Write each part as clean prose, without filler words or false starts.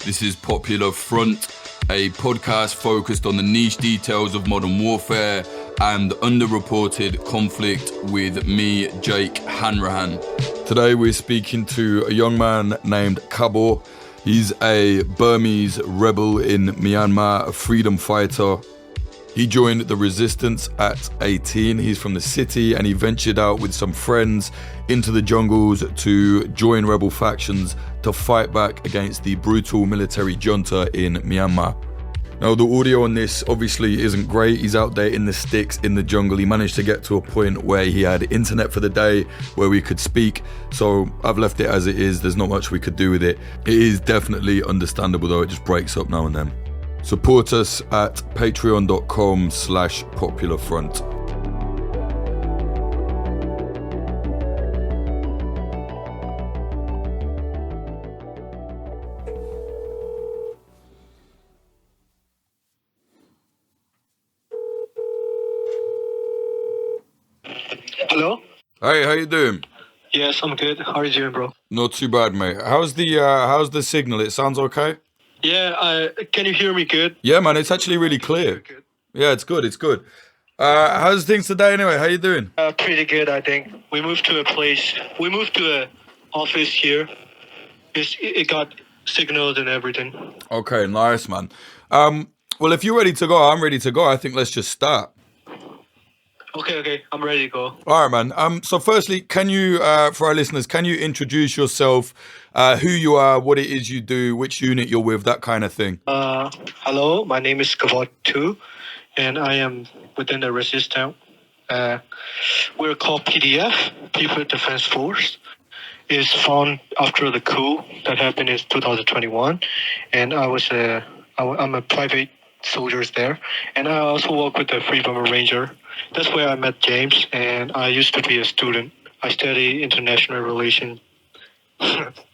This is Popular Front, a podcast focused on the niche details of modern warfare and underreported conflict with me, Jake Hanrahan. Today we're speaking to a young man named Kabaw. He's a Burmese rebel in Myanmar, a freedom fighter. He joined the resistance at 18. He's from the city and he ventured out with some friends into the jungles to join rebel factions to fight back against the brutal military junta in Myanmar. Now, the audio on this obviously isn't great. He's out there in the sticks, in the jungle. He managed to get to a point where he had internet for the day, where we could speak. So I've left it as it is. There's not much we could do with it. It is definitely understandable, though. It just breaks up now and then. Support us at patreon.com/popularfront. Hello? Hey, how you doing? Yes, I'm good. How are you doing, bro? Not too bad, mate. How's the signal? It sounds okay? Yeah, can you hear me good? Yeah, man, it's actually really clear. Good. Yeah, it's good, it's good. How's things today anyway? How you doing? Pretty good, I think. We moved to an office here. It got signals and everything. Okay, nice, man. Well, if you're ready to go, I'm ready to go. I think let's just start. Okay, I'm ready to go. All right, man. So firstly, can you, for our listeners, can you introduce yourself, who you are, what it is you do, which unit you're with, that kind of thing? Hello, my name is Kabaw too, and I am within the resistance. We're called PDF, People Defense Force. It's found after the coup that happened in 2021, and I'm a private soldier there, and I also work with the Free Burma Ranger. That's where I met James, and I used to be a student. I study international relations,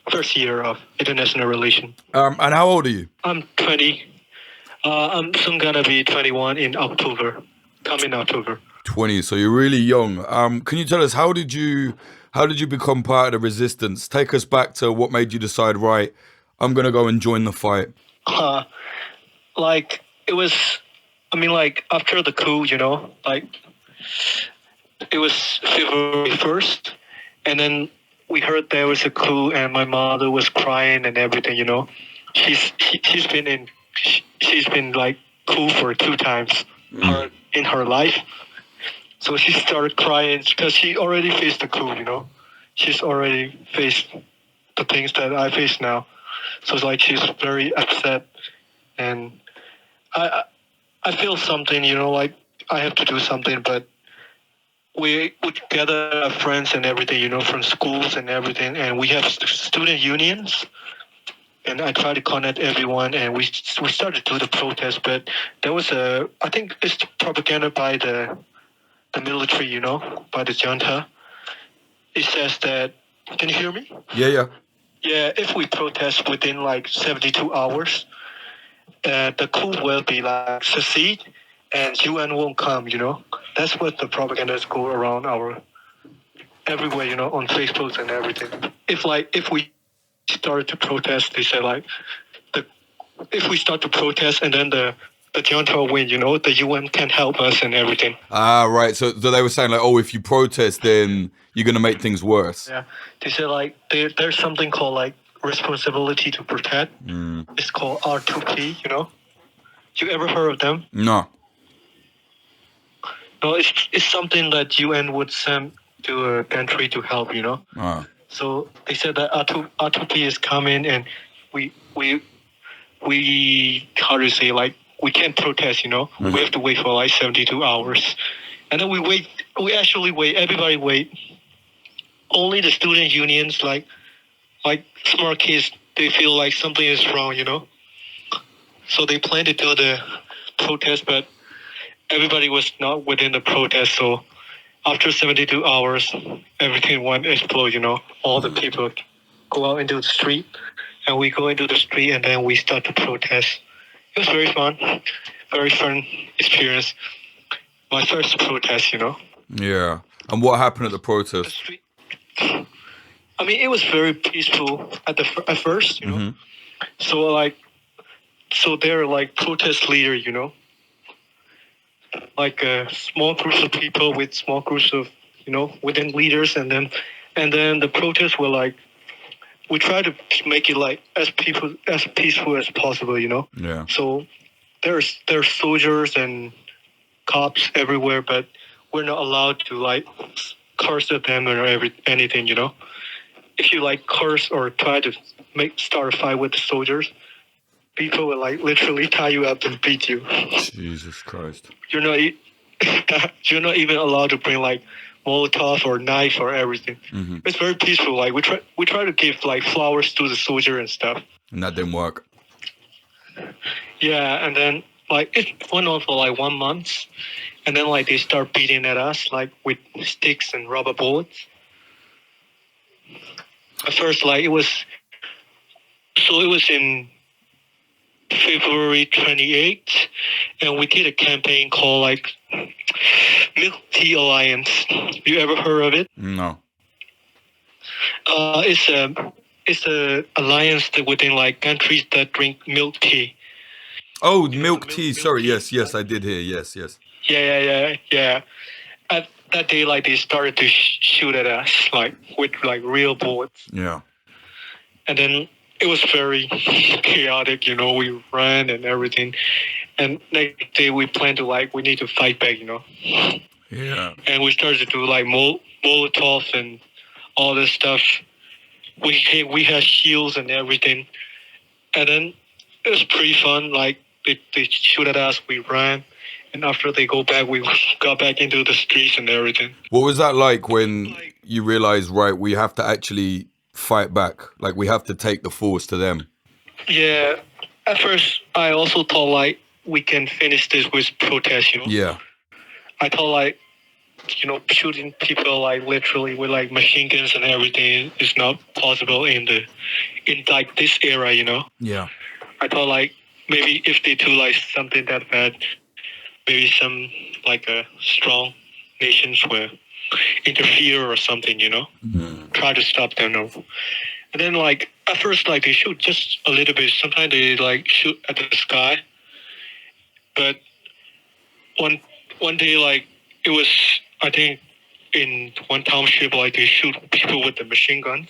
first year of international relations. And how old are you? I'm 20. I'm soon gonna be 21 in October, coming October. 20, so you're really young. Can you tell us, how did you become part of the resistance? Take us back to what made you decide, right, I'm gonna go and join the fight. After the coup, it was February 1st, and then we heard there was a coup, and my mother was crying and everything, She's been like coup for 2 times in her life. So she started crying because she already faced the coup, She's already faced the things that I face now. So it's like she's very upset, and I feel something, I have to do something, but we gather our friends and everything, from schools and everything, and we have student unions, and I try to connect everyone, and we started to do the protest, but there was I think it's propaganda by the military, by the junta. It says that, can you hear me? Yeah. Yeah, if we protest within 72 hours, the coup will be succeed, and UN won't come. That's what the propagandas go around everywhere. On Facebook and everything. If we start to protest, they say if we start to protest and then the junta will win. The UN can help us and everything. Ah, right. So they were saying if you protest, then you're gonna make things worse. Yeah, they say there's something called responsibility to protect. It's called R2P, You ever heard of them? No. No, it's something that UN would send to a country to help, So they said that R2P is coming, and we how to say, we can't protest, We have to wait for 72 hours. And then we actually wait, everybody wait. Only the student unions, like smart kids, they feel like something is wrong, So they plan to do the protest, but everybody was not within the protest. So after 72 hours, everything went explode, All the people go out into the street, and we go into the street, and then we start to protest. It was very fun experience. My first protest, Yeah. And what happened at the protest? It was very peaceful at first, So like, so they're like protest leader, like small groups of people with small groups of, within leaders, and then the protests were like, we try to make it like as peaceful as possible. Yeah. So there's soldiers and cops everywhere, but we're not allowed to like curse at them or anything. If you like curse or try to start a fight with the soldiers, people will like literally tie you up and beat you. Jesus Christ. You're not you're not even allowed to bring like Molotov or knife or everything. Mm-hmm. It's very peaceful. Like we try to give like flowers to the soldier and stuff. And that didn't work. Yeah, and then like it went on for like 1 month, and then like they start beating at us like with sticks and rubber bullets. At first, like it was in February 28th, and we did a campaign called like Milk Tea Alliance. You ever heard of it? No. It's a alliance that within like countries that drink milk tea. Oh, milk tea. Sorry, yes, I did hear. Yes. Yeah. At that day, like they started to shoot at us, like with like real bullets. Yeah. And then it was very chaotic. We ran and everything. And next day we planned to like we need to fight back. Yeah. And we started to do like Molotov and all this stuff. We had shields and everything. And then it was pretty fun. Like they shoot at us, we ran. And after they go back, we got back into the streets and everything. What was that like when you realized, right, we have to actually fight back? Like, we have to take the force to them? Yeah. At first, I also thought, like, we can finish this with protest, Yeah. I thought, like, shooting people, like, literally with, like, machine guns and everything is not possible in like, this era, Yeah. I thought, like, maybe if they do, like, something that bad, maybe some like strong nations will interfere or something, try to stop them. And then like at first like they shoot just a little bit. Sometimes they like shoot at the sky. But one day like it was I think in one township like they shoot people with the machine guns.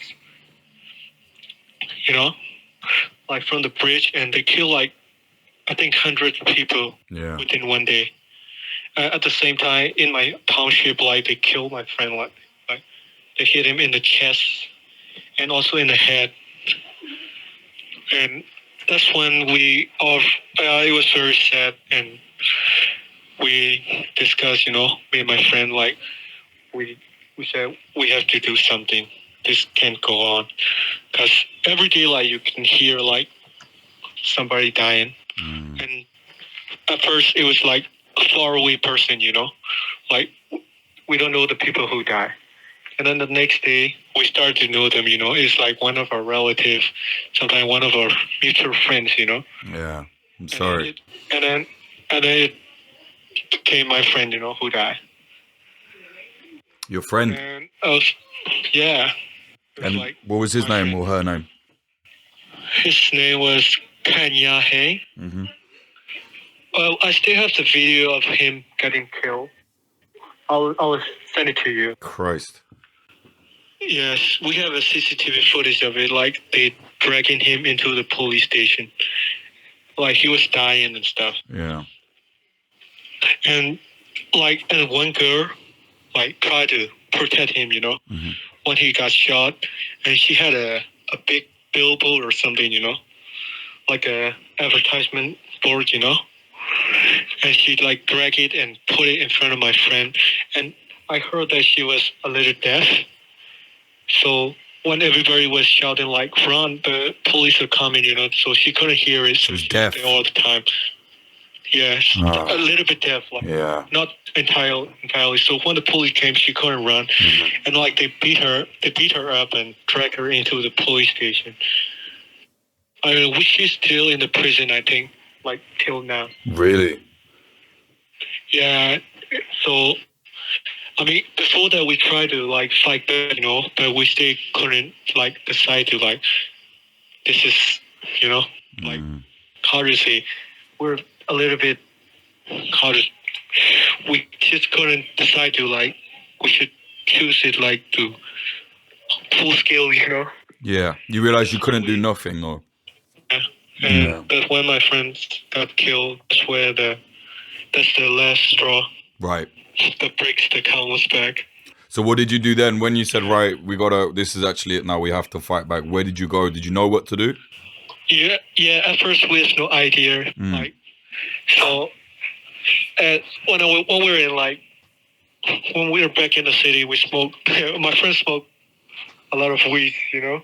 Like from the bridge, and they kill like I think hundreds of people within one day. At the same time, in my township, like they killed my friend, like they hit him in the chest and also in the head. And that's when it was very sad, and we discussed, me and my friend, like we said we have to do something. This can't go on, because every day, like you can hear like somebody dying. And at first it was like a faraway person, like we don't know the people who die. And then the next day we start to know them, it's like one of our relatives, sometimes one of our mutual friends, Yeah, I'm sorry. And then it became my friend, who died. Your friend? And yeah. And like, what was his name or her name? His name was Kanya Hay. Mm-hmm. Well, I still have the video of him getting killed. I'll send it to you. Christ. Yes, we have a CCTV footage of it, like they dragging him into the police station. Like he was dying and stuff. Yeah. And one girl, like tried to protect him, mm-hmm. when he got shot, and she had a big billboard or something, like a advertisement board, and she like dragged it and put it in front of my friend. And I heard that she was a little deaf. So when everybody was shouting like "run," the police are coming, so she couldn't hear it. She was deaf all the time. Yes, a little bit deaf, like not entirely. So when the police came, she couldn't run, and like they beat her up and dragged her into the police station. I mean, she's still in the prison, I think, like till now. Really? Yeah. So, I mean, before that, we tried to like fight back, but we still couldn't like decide to like, this is you know, like how to say, we're a little bit how to. We just couldn't decide to like we should choose it like to full scale, you know. Yeah. You realized you couldn't do nothing, or? Yeah. And that's when my friends got killed. That's the last straw Right. that breaks the camel's back. So what did you do then when you said, right, this is actually it now, we have to fight back? Where did you go? Did you know what to do? Yeah. At first, we had no idea. Like, so, when we were in like, when we were back in the city, we smoked. My friend smoked a lot of weed, you know.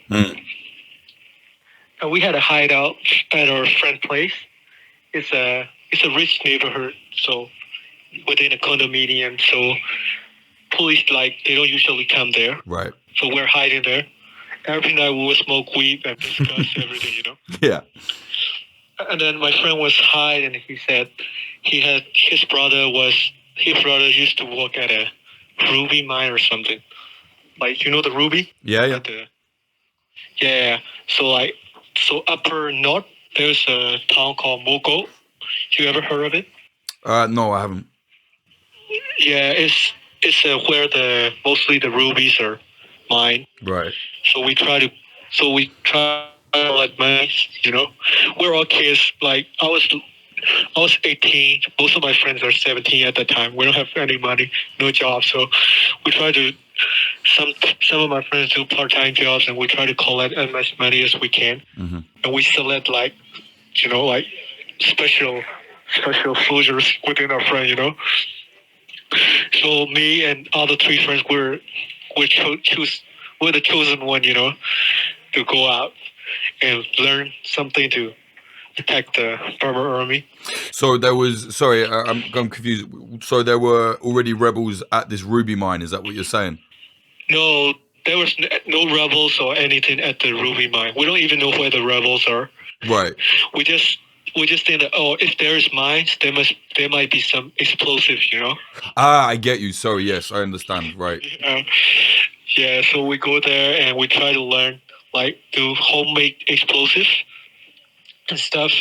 And we had a hideout at our friend's place. It's a rich neighborhood, so within a condominium. So police they don't usually come there. Right. So we're hiding there. Every night we would smoke weed and discuss everything, you know. Yeah. And then my friend was high, and he said his brother used to work at a ruby mine or something. Like, you know the ruby? Yeah. Yeah. So upper north, there's a town called Mogo. You ever heard of it? No, I haven't. Yeah, it's mostly the rubies are mined. Right. So we try to like mines, you know. We're all kids. Like I was 18. Most of my friends are 17 at that time. We don't have any money, no job. So we try to some of my friends do part-time jobs, and we try to collect as much money as we can. And we select like special soldiers within our friend, you know. So me and other three friends we're the chosen one, you know, to go out and learn something to attack the Burma army. So there was, sorry, I'm confused. So there were already rebels at this ruby mine. Is that what you're saying? No, there was no rebels or anything at the ruby mine. We don't even know where the rebels are. Right. We just think that if there is mines, there might be some explosives, you know. I get you. Sorry. Yes, I understand. Right. Yeah. So we go there and we try to learn like do homemade explosives and stuff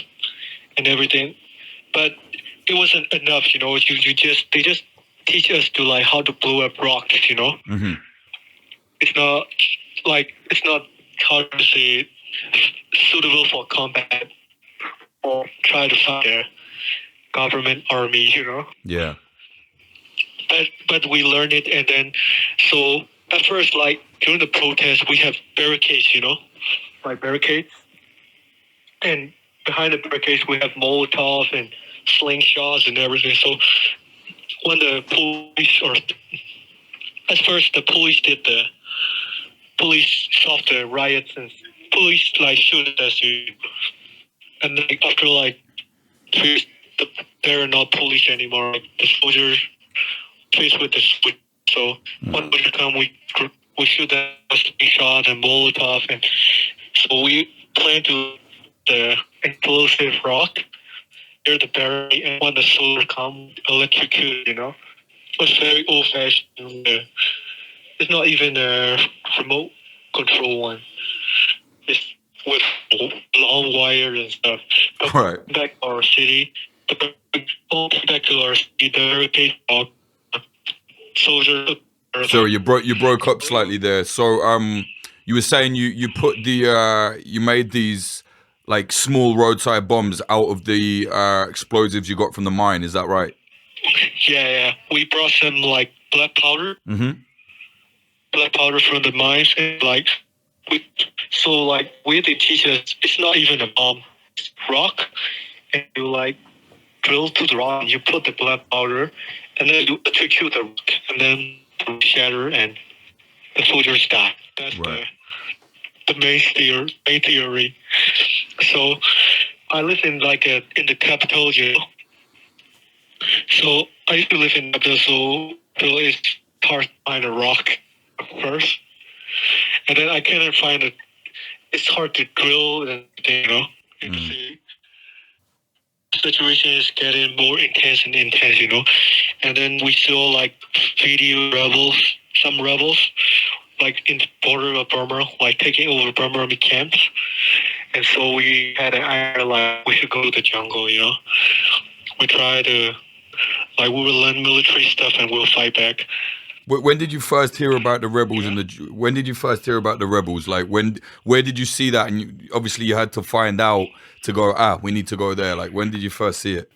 and everything, but it wasn't enough, you know. They just teach us to like how to blow up rocks, you know. It's not how to say suitable for combat or try to fight a government army, you know. Yeah. But we learned it, and then so at first, like during the protest, we have barricades, you know, like barricades, and behind the barricades we have Molotov and slingshots and everything. So when the police stopped the riots and police like shoot at us, and then after like they're not police anymore. Like the soldiers faced with the switch. So when we come, we shoot them with shot and Molotov, and so we plan to the explosive rock near the barrier, and when the soldier come, electrocute. You know, it's very old fashioned. It's not even a remote control one. It's with long wires and stuff. But right. Back to our city, the barricade soldiers. So you broke up slightly there. So you were saying you put you made these like small roadside bombs out of the explosives you got from the mine. Is that right? Yeah. We brought some like black powder. Black powder from the mines, and like where they teach us, it's not even a bomb, it's rock, and you like drill to the rock, and you put the black powder, and then you electrocute the rock, and then shatter, and the soldiers die. That's right. the main theory. So I live in in the capital, you know. So I used to live in the capital, so it's hard to find a rock first, and then I cannot find it. It's hard to drill, and you know, the situation is getting more intense, you know. And then we saw like some rebels, like in the border of Burma, like taking over Burma army camps. And so we had an idea like we should go to the jungle, you know. We try to like we will learn military stuff and we'll fight back. When did you first hear about the rebels when did you first hear about the rebels? Like where did you see that? And obviously you had to find out to go, we need to go there. Like when did you first see it?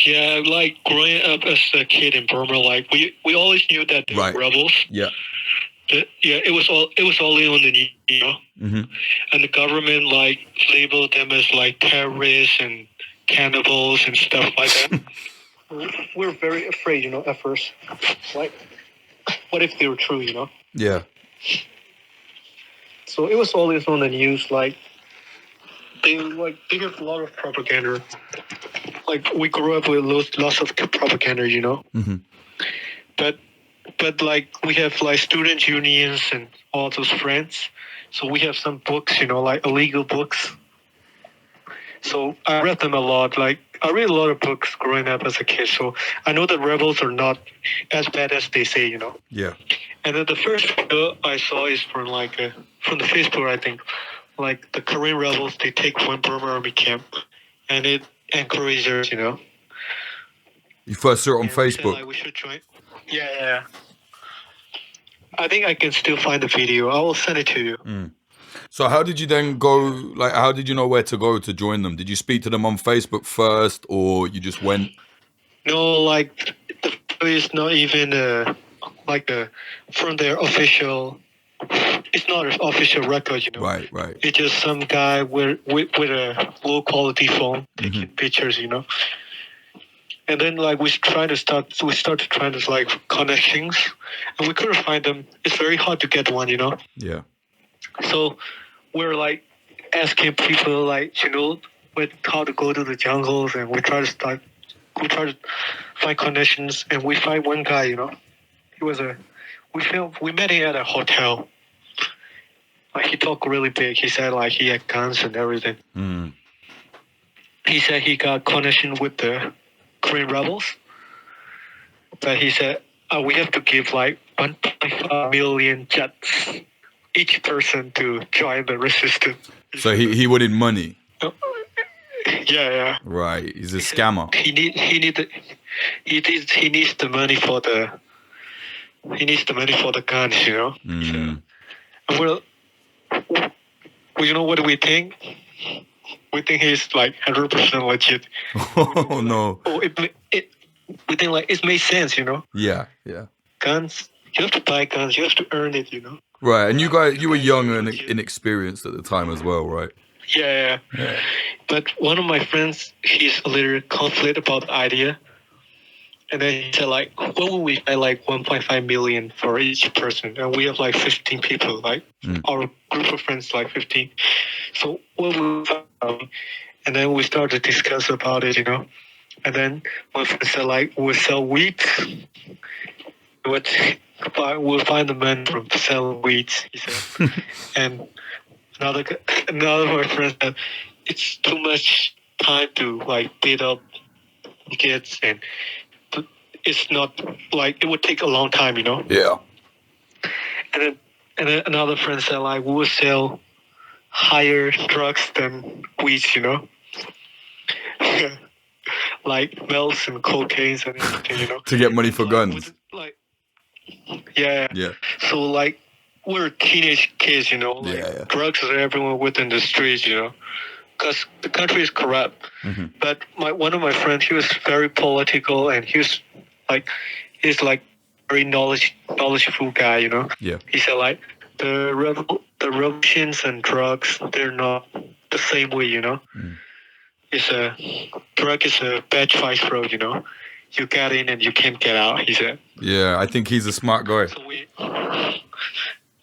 Yeah, like growing up as a kid in Burma, like we always knew that the rebels. Yeah. It was all on the news, you know. Mm-hmm. And the government like labeled them as like terrorists and cannibals and stuff like that. We're very afraid, you know, at first. Like, what if they were true, you know? Yeah. So it was always on the news, like they have a lot of propaganda. Like we grew up with lots of propaganda, you know. Mm-hmm. But like we have like student unions and all those friends. So we have some books, you know, like illegal books. So I read them a lot. Like I read a lot of books growing up as a kid. So I know the rebels are not as bad as they say, you know. Yeah. And then the first video I saw is from from the Facebook, I think. Like the Korean rebels, they take one Burma army camp, and it encourages, you know. You first saw it on Facebook. Said, like, we should join. Yeah. I think I can still find the video. I will send it to you. Mm. So how did you then go, like, how did you know where to go to join them? Did you speak to them on Facebook first, or you just went? No, like, the video is not even, from their official, it's not an official record, you know? Right. It's just some guy with a low-quality phone taking pictures, you know? And then, like, we started trying to, like, connections, and we couldn't find them. It's very hard to get one, you know? Yeah. So we're, like, asking people, like, you know, how to go to the jungles, and we try to find connections, and we find one guy, you know? We met him at a hotel. Like, he talked really big. He said, like, he had guns and everything. Mm. He said he got connection with the Korean rebels, but he said we have to give like 1.5 million jets each person to join the resistance. So he wanted money. Yeah. Right, he's a scammer. He needs the money for the guns, you know. Mm. Well, you know what we think? We think he's like 100% legit. Oh no! We think like it makes sense, you know. Yeah. Guns, you have to buy guns. You have to earn it, you know. Right, and you were young and inexperienced at the time as well, right? Yeah. But one of my friends, he's a little conflict about the idea, and then he said like, "What would we pay like 1.5 million for each person?" And we have like 15 people, like our group of friends, like 15. So what would we pay? And then we started to discuss about it, you know. And then my friend said like, "We'll sell wheat. We'll find the man from selling wheat," he said. And another of my friends said, "It's too much time to like beat up kids, and it's not like it would take a long time, you know." Yeah. And then another friend said like, "We will sell higher drugs than wheat, you know." Like melts and cocaine and everything, you know. To get money for guns. Yeah. So like we're teenage kids, you know. Like, drugs are everywhere within the streets, you know, because the country is corrupt. Mm-hmm. But one of my friends, he was very political, and he's like very knowledgeful guy, you know. Yeah. He said like the revolutions and drugs, they're not the same way, you know. Drug is a bad vice road, you know. You get in and you can't get out, he said. Yeah, I think he's a smart guy.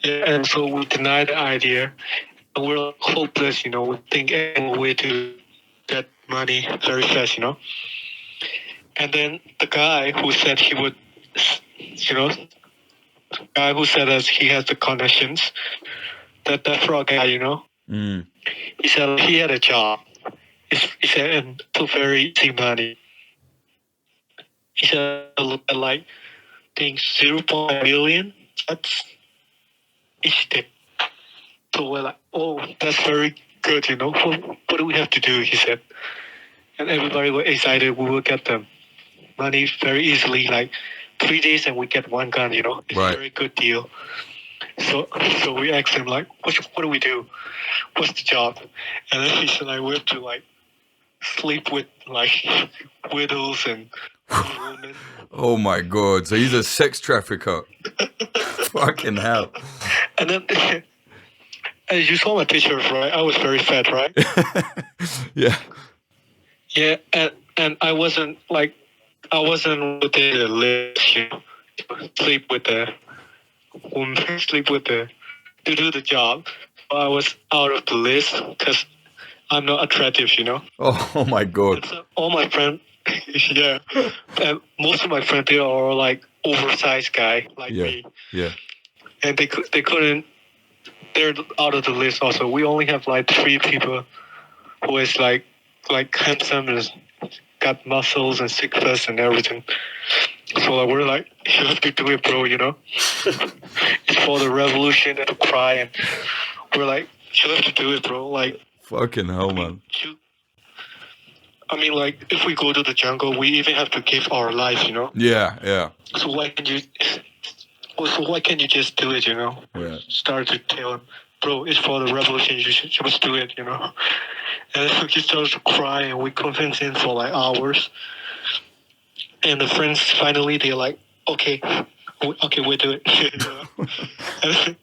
And so we denied the idea. And we're hopeless, you know. We think any way to get money very fast, you know. And then the guy who said he would, you know, the guy who said that he has the connections, that frog guy, you know. He said he had a job. He said, and to very easy money. He said, like, I think 0.1 million. That's each day. So we're like, oh, that's very good, you know. What do we have to do? He said. And everybody was excited. We will get the money very easily, like 3 days, and we get one gun, you know. It's Right. a very good deal. So we asked him, like, what do we do? What's the job? And then he said, like, we have to, like, sleep with, like, widows and women. Oh my God. So he's a sex trafficker. Fucking hell. And then, as you saw my pictures, right? I was very fat, right? Yeah. Yeah, and I wasn't within the list, you know, sleep with the woman, sleep with the, to do the job. I was out of the list because I'm not attractive, you know. Oh my God. And so all my friends, yeah, and most of my friends, they are like oversized guy like me, Yeah. and they couldn't. They're out of the list. Also, we only have like 3 people who is like handsome and got muscles and six pack and everything. So like, we're like, you have to do it, bro. You know, it's for the revolution and to cry, and we're like, you have to do it, bro. Like, Fucking hell, man. I mean, like, if we go to the jungle, we even have to give our life, you know. Yeah, yeah. So why can't you? So why can't you just do it, you know? Yeah. Start to tell him, bro, it's for the revolution. You must do it, you know. And then he starts to cry, and we convince him for like hours. And the friends finally, they're like, okay, we'll do it. And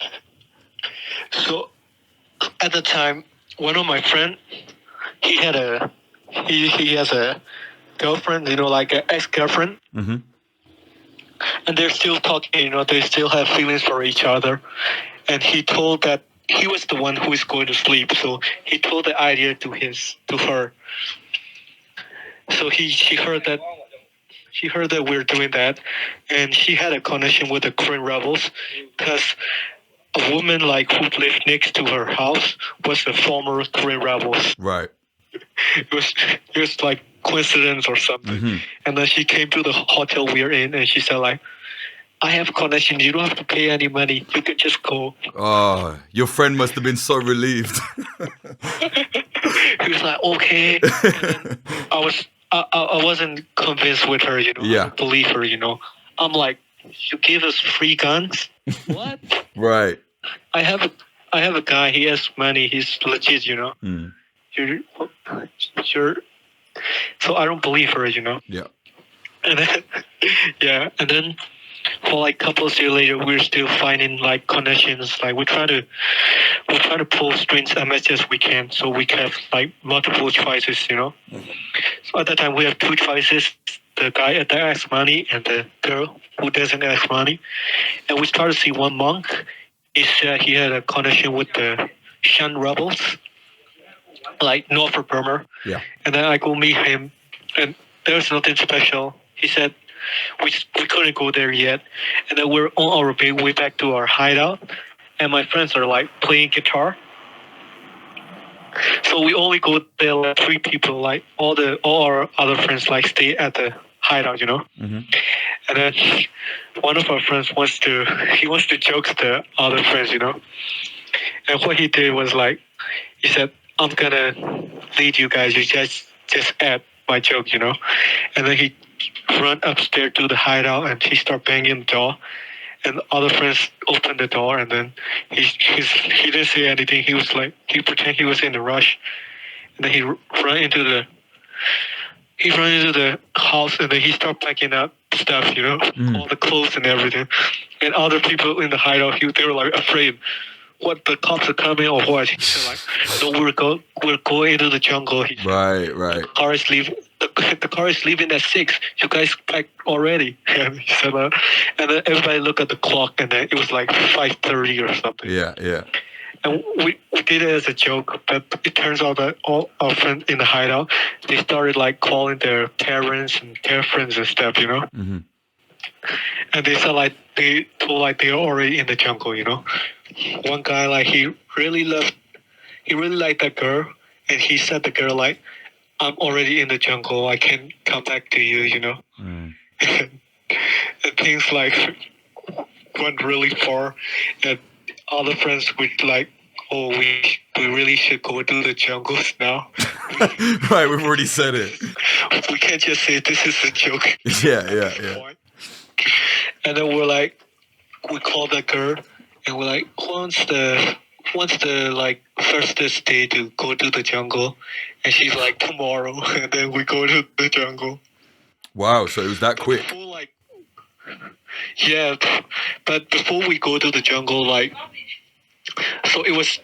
so at the time, one of my friends, he has a girlfriend, you know, like an ex-girlfriend. Mm-hmm. And they're still talking, you know, they still have feelings for each other. And he told that he was the one who is going to sleep, so he told the idea to her. So he heard that we're doing that, and she had a connection with the Korean rebels because a woman like who lived next to her house was a former Korean rebels. Right. It was like coincidence or something. Mm-hmm. And then she came to the hotel we are in, and she said like, I have a connection. You don't have to pay any money. You can just go. Oh, your friend must have been so relieved. He was like, okay. And then I wasn't convinced with her, you know. Yeah. I didn't believe her, you know. I'm like, you give us free guns? What? Right. I have a guy. He has money. He's legit, you know. Mm. You're. So I don't believe her, you know. Yeah. And then, yeah, and then for like a couple of years later, we're still finding like connections. Like we try to pull strings as much as we can, so we can have like multiple choices, you know. So at that time, we have 2 choices: the guy that asks money and the girl who doesn't ask money. And we started to see one monk. He said he had a connection with the Shan rebels, like north of Burma. Yeah. And then I go meet him, and there's nothing special. He said we couldn't go there yet, and then we're on our way back to our hideout, and my friends are like playing guitar. So we only go there like 3 people, like all our other friends like stay at the hideout, you know. Mm-hmm. And then one of our friends wants to joke the other friends, you know. And what he did was like, he said, I'm gonna lead you guys. You just add my joke, you know. And then he run upstairs to the hideout and he start banging the door. And the other friends opened the door, and then he didn't say anything. He was like, he pretend he was in a rush, and then he run into the house, and then he start packing up stuff, you know, all the clothes and everything. And other people in the hideout, they were like afraid. What, the cops are coming or what? He said like, no, we're going into the jungle. He said, Right. The car is leaving. The car is leaving at 6. You guys packed already. And he said that. And then everybody looked at the clock, and then it was like 5:30 or something. Yeah. And we did it as a joke, but it turns out that all our friends in the hideout, they started like calling their parents and girlfriends and stuff, you know. Mm-hmm. And they said like they told like they are already in the jungle, you know. One guy like he really liked that girl, and he said the girl like, I'm already in the jungle. I can't come back to you, you know. Mm. And things like went really far, and all the friends would like oh, we really should go to the jungles now. Right, we've already said it. We can't just say this is a joke. Yeah. And then we call the girl, and we're like, what's the like first day to go to the jungle? And she's like, tomorrow. And then we go to the jungle. Wow, so it was that quick. Before, yeah, but before we go to the jungle, so it was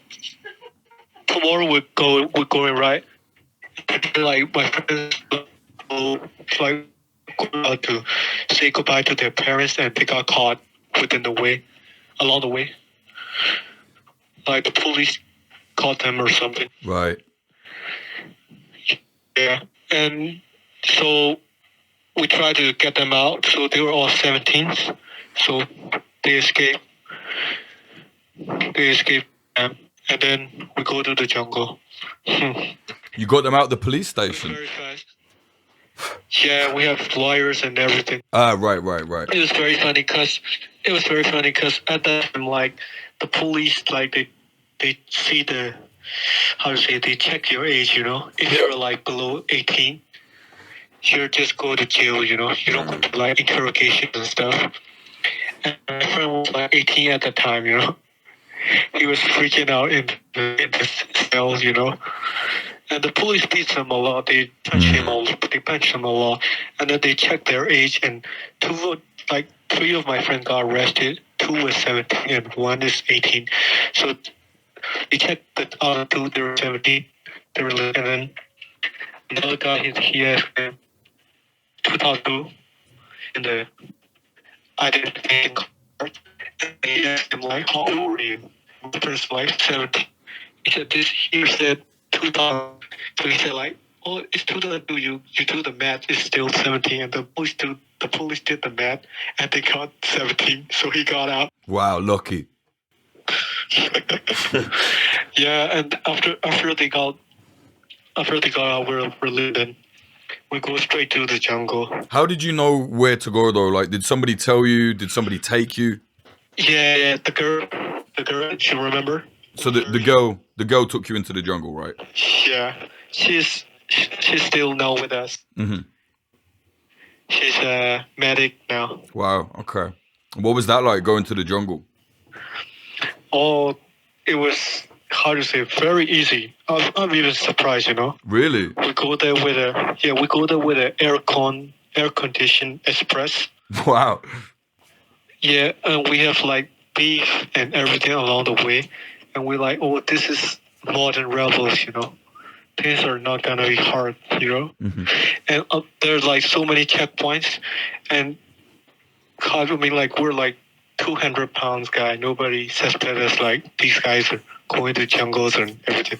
tomorrow. We're going right. And then, my friends go out to say goodbye to their parents, and they got caught along the way. Like the police caught them or something. Right. Yeah, and so we tried to get them out. So they were all 17s. So they escaped. And then we go to the jungle. You got them out the police station? Very fast. Yeah, we have lawyers and everything. Ah, right. It was very funny because at that time, the police, they see they check your age, If you're below 18, you just go to jail, You don't go to interrogations and stuff. And my friend was 18 at the time, He was freaking out in the cells, And the police beats him a lot. They punch him a lot. And then they check their age, and three of my friends got arrested. 2 was 17 and 1 is 18. So they checked the other 2, they were 17. And then another guy, he has 2002 in the identification card. And they asked him, how old are you? The person 17. He said, this here said 2000. So he said, oh, it's 2002. You do the math, it's still 17. And the police did the math, and they got 17. So he got out. Wow, lucky. Yeah, and after they got out, we're leaving. We go straight to the jungle. How did you know where to go though? Did somebody tell you? Did somebody take you? Yeah, the girl, you remember? So the girl took you into the jungle, right? Yeah, she's still now with us. Mm-hmm. She's a medic now. Wow. Okay. What was that like going to the jungle? Oh, it was very easy. I'm even surprised, Really? We go there with a air conditioned express. Wow. Yeah, and we have beef and everything along the way, and we're oh, this is modern rebels, Things are not gonna be hard, Mm-hmm. And there's so many checkpoints, and we're 200 pounds guy. Nobody suspects us these guys are going to jungles and everything.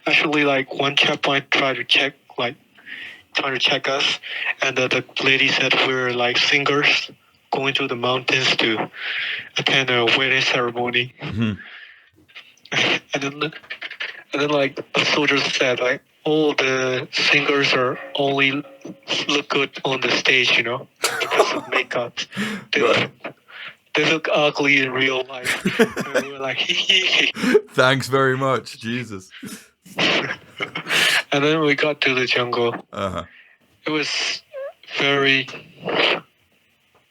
Actually, one checkpoint trying to check us, and the lady said we're singers going to the mountains to attend a wedding ceremony. Mm-hmm. and then the soldiers said all the singers are only look good on the stage, because of makeup. They look ugly in real life. And we were Thanks very much, Jesus. And then we got to the jungle. Uh-huh. It was very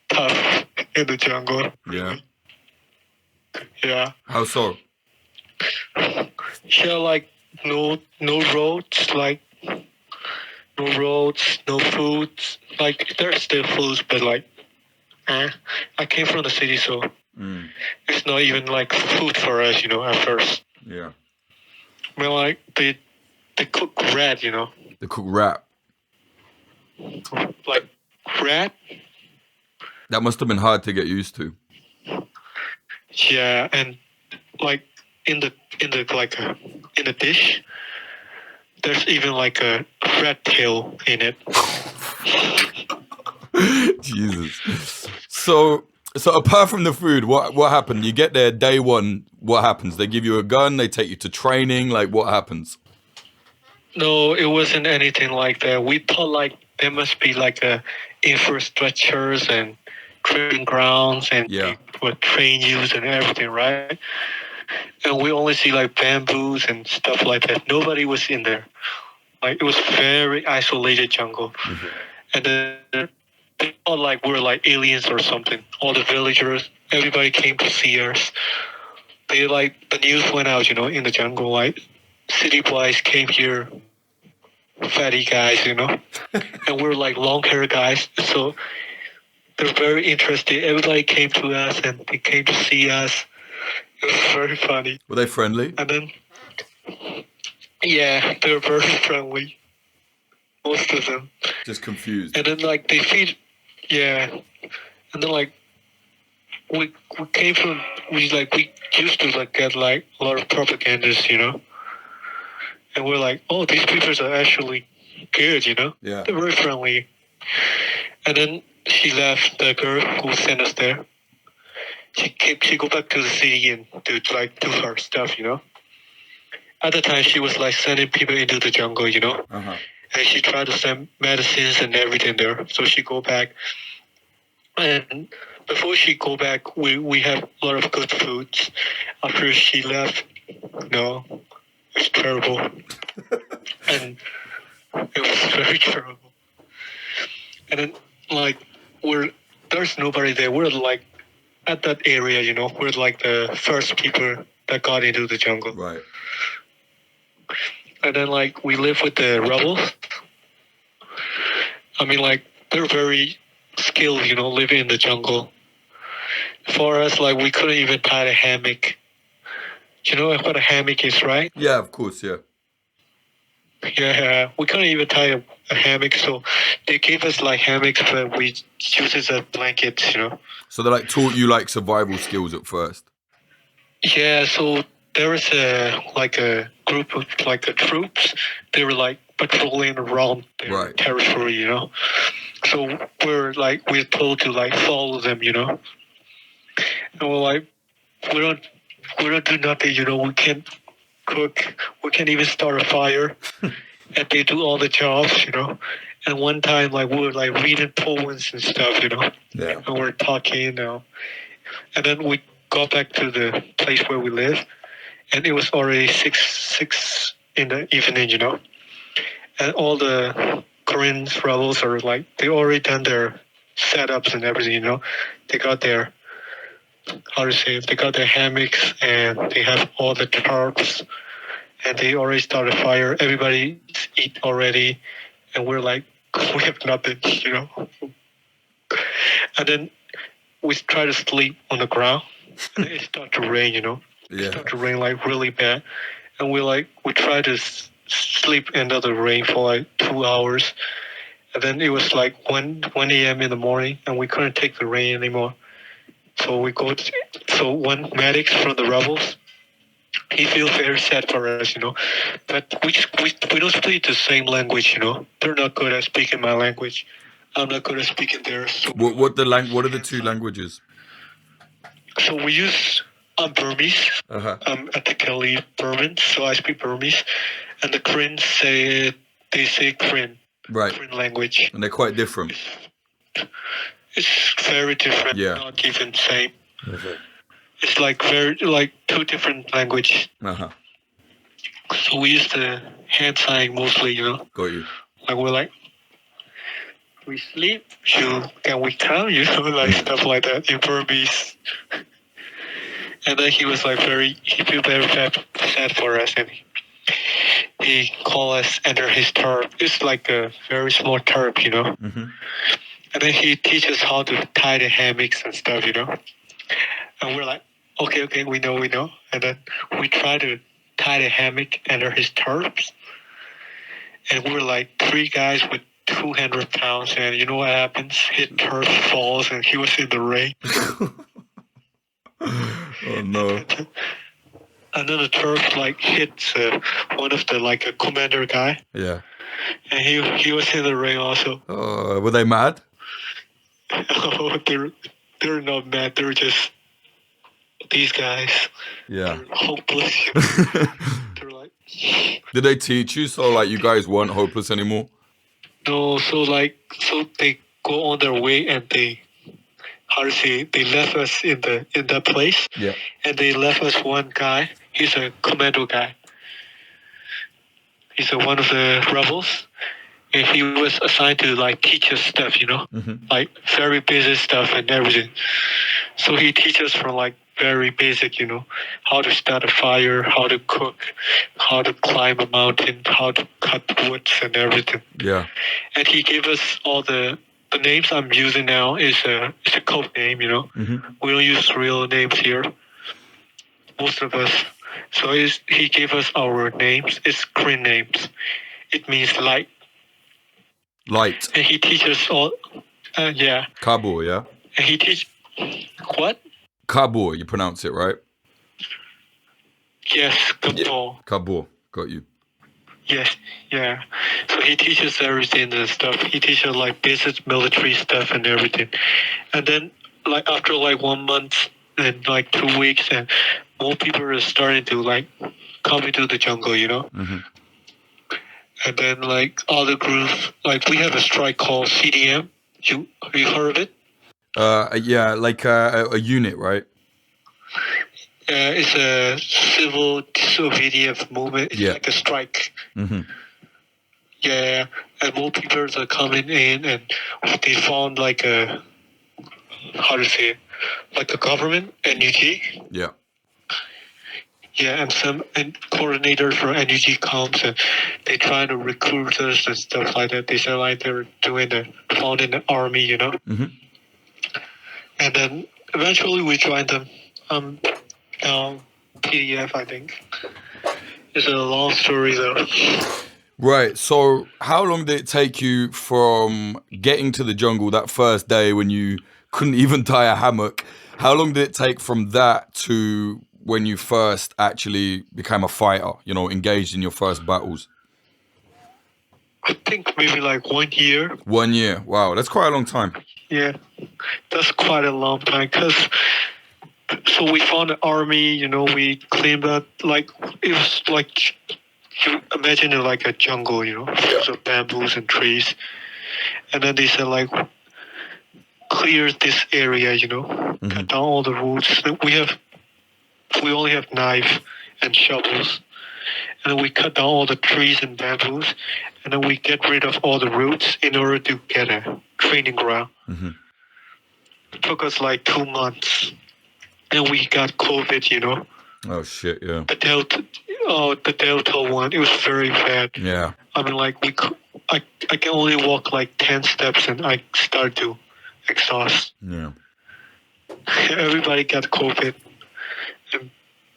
tough in the jungle. Yeah. Yeah. How so? Yeah, no roads, no roads, no food. There's still food, but I came from the city, so it's not even food for us, at first. Yeah. They cook rat, They cook rat. Rat. That must have been hard to get used to. Yeah, and in the dish, there's even a rat tail in it. Jesus. So apart from the food, what happened? You get there day one. What happens? They give you a gun. They take you to training. What happens? No, it wasn't anything like that. We thought there must be a infrastructures and training grounds and yeah, people would train you and everything, right? and we only see like bamboos and stuff like that. Nobody was in there. Like it was very isolated jungle, and then they thought like we're like aliens or something. All the villagers, everybody came to see us. They like the news went out, in the jungle. Like city boys came here, fatty guys, and we're like long hair guys. So they're very interested. Everybody came to us and they came to see us. It was very funny. Were they friendly? And then, yeah, they were very friendly. Most of them. Just confused. And then like they feed, yeah. And then like we came from we used to like get like a lot of propagandas, and we're like, oh, these people are actually good, Yeah. They're very friendly. And then she left, the girl who sent us there. She go back to the city and do her stuff, At the time, she was like sending people into the jungle, Uh-huh. and she tried to send medicines and everything there. So she go back, and before she go back, we have a lot of good foods. After she left, it's terrible, and it was very terrible. And then like there's nobody there. We're like at that area, we're like the first people that got into the jungle. Right. And then like we live with the rebels. I mean, like they're very skilled, living in the jungle. For us, like we couldn't even tie a hammock. Do you know what a hammock is, right? Yeah, of course, yeah. Yeah, we couldn't even tie a hammock, so they gave us like hammocks, but we use it as blankets, So they like taught you like survival skills at first. Yeah, so there was a group of like the troops. They were like patrolling around their territory, So we're told to like follow them, and we're like we don't do nothing, We can't cook, we can't even start a fire, and they do all the jobs, And one time, like we were like reading poems and stuff, Yeah. and we're talking, and then we got back to the place where we live, and it was already six in the evening, and all the Korean rebels are like they already done their setups and everything, They got their they got their hammocks and they have all the tarps, and they already started fire. Everybody eat already, and we're like we have nothing, And then we try to sleep on the ground, and it started to rain, Yeah. It started to rain like really bad, and we try to sleep under the rain for like 2 hours, and then it was like 1 a.m. in the morning, and we couldn't take the rain anymore. So one medic from the rebels, he feels very sad for us, But we don't speak the same language, They're not good at speaking my language. I'm not good at speaking theirs. So What are the two languages? So we use Burmese. Uh-huh. I'm ethnically Burman, so I speak Burmese. And the Koreans say Korean. Right. Korean language. And they're quite different. It's very different. Yeah. Not even same. Okay. It's like two different languages. Uh-huh. So we use the hand sign mostly, Got you. Like we're like, we sleep, can we come, like stuff like that in Burmese. And then he was like he feel very sad for us, and he called us under his tarp. It's like a very small tarp, Mm-hmm. And then he teaches how to tie the hammocks and stuff, And we're like, okay, we know. And then we try to tie the hammock under his tarps. And we're like 3 guys with 200 pounds. And you know what happens? His tarp falls and he was in the rain. Oh, no. And then the tarp hits one of the a commander guy. Yeah. And he was in the rain also. Oh, were they mad? Oh, they're not mad. They're just these guys. Yeah. They're hopeless. They're like. Did they teach you so you guys weren't hopeless anymore? No, so they go on their way and they how to say, they left us in that place. Yeah. And they left us one guy. He's a commando guy. He's one of the rebels. And he was assigned to like teach us stuff, like very basic stuff and everything. So he teaches from like very basic, how to start a fire, how to cook, how to climb a mountain, how to cut woods and everything. Yeah. And he gave us all the names I'm using now is a code name, We don't use real names here, most of us. So he gave us our names. It's Korean names. It means light. Light. And he teaches all, yeah. Kabaw, yeah? And he teach what? Kabaw, you pronounce it right? Yes, Kabaw. Yeah. Kabaw, got you. Yes, yeah. So he teaches everything and stuff. He teaches like basic military stuff and everything. And then like after like 1 month and like 2 weeks, and more people are starting to like come into the jungle, And then like other groups, like we have a strike called CDM. Have you heard of it? Yeah, like a unit, right? It's a civil disobedience movement. It's like a strike. Yeah, and more people are coming in, and they found like a, how to say it, like a government, NUG. Yeah. Yeah, and some coordinators for NUG comes, and they try to recruit us and stuff like that. They say like they're founding the army, And then eventually we joined them. Now PDF, I think. It's a long story though. Right. So how long did it take you from getting to the jungle that first day when you couldn't even tie a hammock? How long did it take from that to when you first actually became a fighter, engaged in your first battles? I think maybe like 1 year. 1 year. Wow. That's quite a long time. Yeah. That's quite a long time so we found an army, we claimed that like it was like you imagine it like a jungle, full of bamboos and trees. And then they said like clear this area, cut down all the roots. We only have knife and shovels. And then we cut down all the trees and bamboos, and then we get rid of all the roots in order to get a training ground. It took us like 2 months. And we got COVID, Oh shit! Yeah. The Delta one. It was very bad. Yeah. I mean, like I can only walk like 10 steps, and I start to exhaust. Yeah. Everybody got COVID, and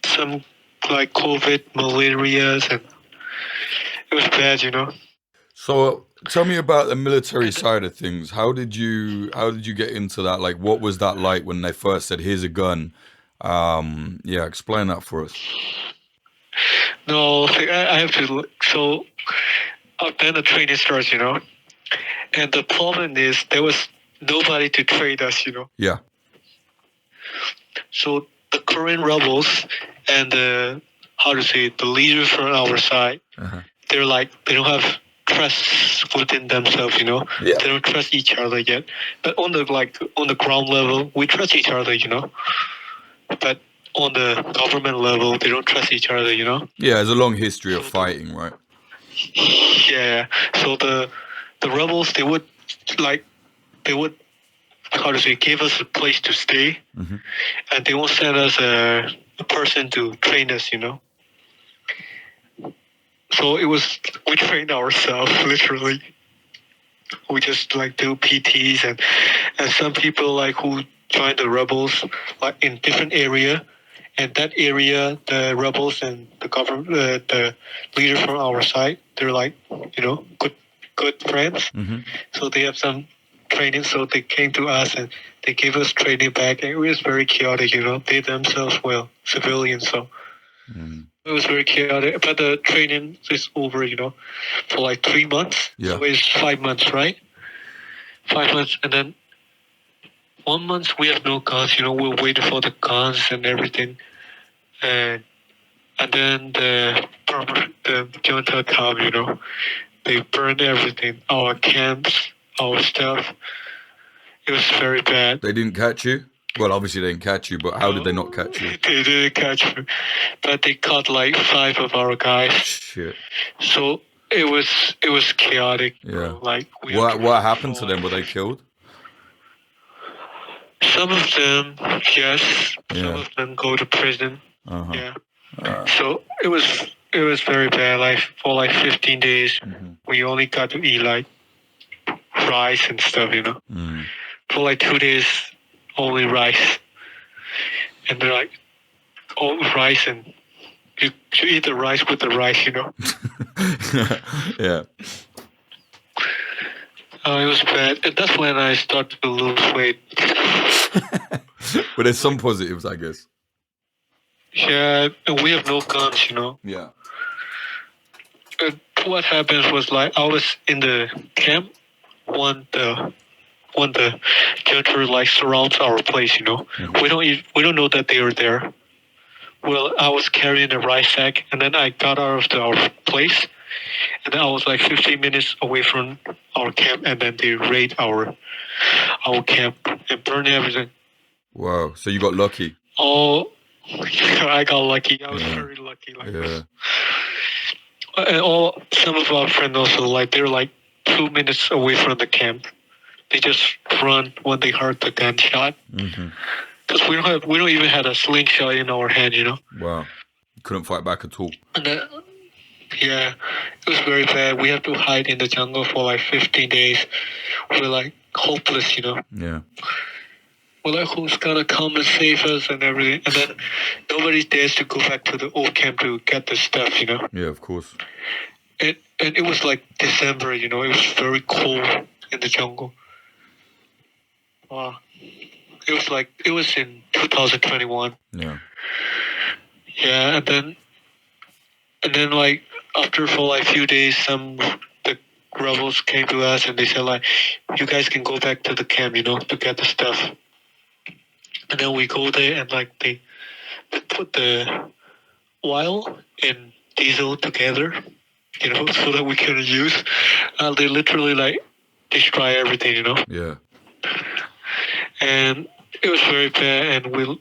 some like COVID, malarias, and it was bad, So tell me about the military side of things. How did you get into that? Like, what was that like when they first said, "Here's a gun"? Yeah, explain that for us. No, I have to. So then the training starts, and the problem is there was nobody to train us, Yeah. So the Korean rebels and the leaders from our side, they're like they don't have trust within themselves, Yeah. They don't trust each other yet. But on the ground level, we trust each other, But on the government level, they don't trust each other, Yeah, there's a long history of fighting, right? Yeah. So the rebels, they would give us a place to stay, and they won't send us a person to train us, So we trained ourselves literally. We just like do PTs, and some people like who joined the rebels like in different area, and that area the rebels and the government, the leader from our side, they're like good friends. So they have some training, so they came to us and they gave us training back, and it was very chaotic. They themselves were civilians, so. It was very chaotic, but the training is over, for like 3 months. Yeah. So it's 5 months, right? 5 months, and then 1 month we have no guns, we're waiting for the guns and everything. And then the junta come, they burned everything, our camps, our stuff. It was very bad. They didn't catch you? Well, obviously they didn't catch you, but how did they not catch you? They didn't catch me, but they caught like 5 of our guys. Shit. So it was chaotic. Yeah. Like What happened to them? Were they killed? Some of them, yes. Yeah. Some of them go to prison. Uh-huh. Yeah. So it was very bad. Like for like 15 days, we only got to eat like rice and stuff. For like 2 days, only rice. And they're like, all rice, and you eat the rice with the rice. Yeah. It was bad. And that's when I started to lose weight. But there's some positives, I guess. Yeah, and we have no guns, Yeah. And what happens was like I was in the camp when the junta like surrounds our place. We don't know that they are there. Well, I was carrying a rice sack, and then I got out of our place, and then I was like 15 minutes away from our camp, and then they raid our camp and burn everything. Wow. So you got lucky. Oh, I got lucky. I was very lucky. This. And some of our friends also, like, they're like 2 minutes away from the camp. They just run when they heard the gunshot. Because we don't even have a slingshot in our hand. Wow. You couldn't fight back at all. And then, yeah, it was very bad. We had to hide in the jungle for like 15 days. We're like hopeless. Yeah. We're like, who's gonna come and save us and everything? And then nobody dares to go back to the old camp to get the stuff. Yeah, of course. And it was like December. It was very cold in the jungle. Wow. It was in 2021. Yeah. Yeah, and then like after for like few days, the rebels came to us and they said like, you guys can go back to the camp, to get the stuff. And then we go there and like they put the oil and diesel together, so that we can use. They literally like destroy everything, Yeah. And it was very bad, and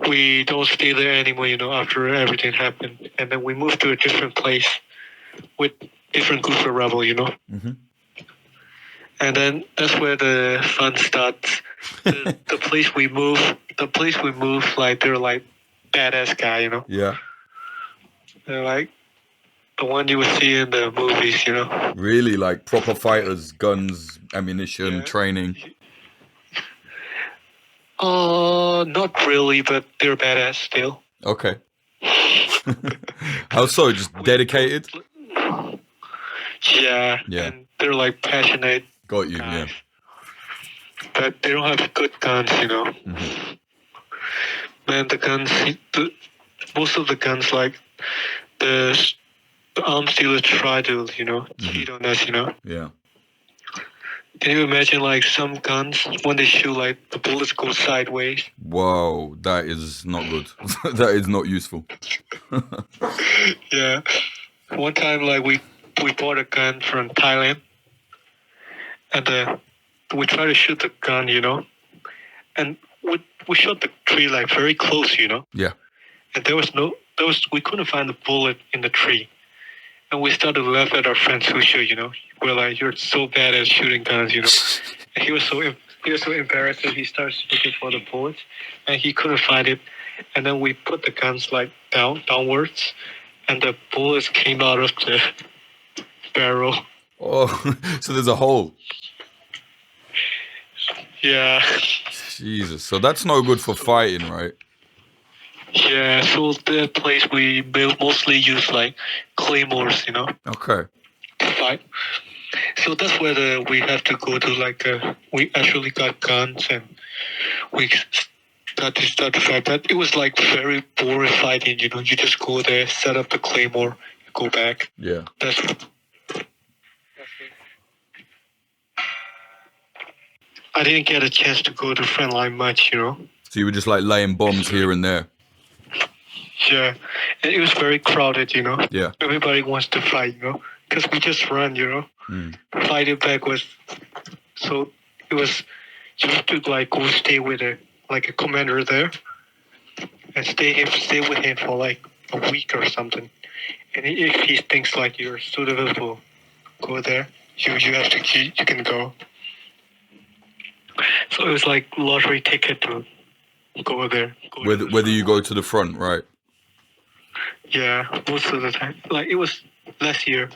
we don't stay there anymore, after everything happened. And then we moved to a different place with different group of rebel, And then that's where the fun starts. The place we move, like they're like badass guy, Yeah. They're like the one you would see in the movies, Really, like proper fighters, guns, ammunition, training. Not really, but they're badass still. Okay. How so? Just dedicated? Yeah. And they're like passionate. Got you, guys. But they don't have good guns, Man, the guns, most of the guns, like the arms dealers try to, cheat on us, Yeah. Can you imagine, like, some guns, when they shoot, like, the bullets go sideways? Whoa, that is not good. That is not useful. Yeah. One time, like, we bought a gun from Thailand, and we tried to shoot the gun, and we shot the tree, like, very close, Yeah. And we couldn't find the bullet in the tree. And we started to laugh at our friend Susho, We're like, you're so bad at shooting guns, And he was so embarrassed that he started looking for the bullets, and he couldn't find it. And then we put the guns like downwards, and the bullets came out of the barrel. Oh, so there's a hole. Yeah. Jesus, so that's no good for fighting, right? Yeah, so the place we mostly use like claymores, Okay. to fight. So that's where we have to go to like we actually got guns and we got to start to fight. But it was like very boring fighting, You just go there, set up the claymore, you go back. Yeah. That's it. I didn't get a chance to go to frontline much, So you were just like laying bombs here and there. Yeah, and it was very crowded, Yeah. Everybody wants to fight, because we just run, Fighting back was, so you have to like go stay with a commander there and stay with him for like a week or something. And if he thinks like you're suitable to go there, you can go. So it was like lottery ticket to go there. Whether you go to the front, right? Yeah, most of the time. Like it was last year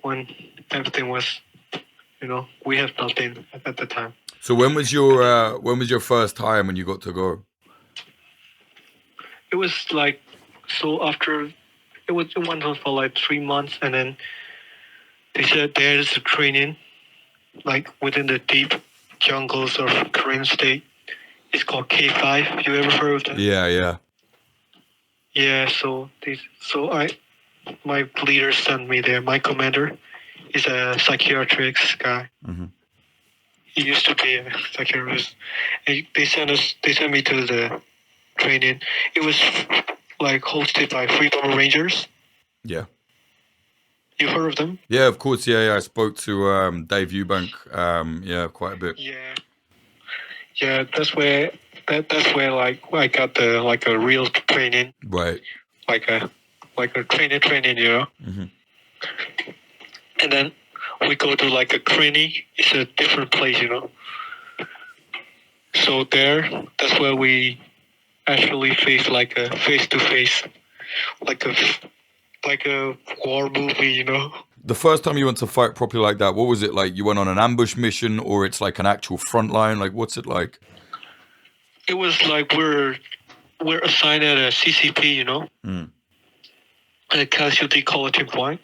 when everything was, we have nothing at the time. So when was your first time when you got to go? It was like, so after it went on for like 3 months, and then they said there's a training like within the deep jungles of Korean state. It's called K5. You ever heard of that? Yeah. Yeah, my leader sent me there. My commander is a psychiatrist guy. Mm-hmm. He used to be a psychiatrist. And they sent me to the training. It was like hosted by Freedom Rangers. Yeah. You heard of them? Yeah, of course. Yeah. I spoke to Dave Eubank. Quite a bit. Yeah. That's where like I got the like a real training. Right. Like a training, Mm-hmm. And then we go to like a cranny. It's a different place, So that's where we actually face like a face-to-face, like a war movie, The first time you went to fight properly like that, what was it like? You went on an ambush mission, or it's like an actual front line? Like, what's it like? It was like we're assigned at a CCP, at a casualty collecting point.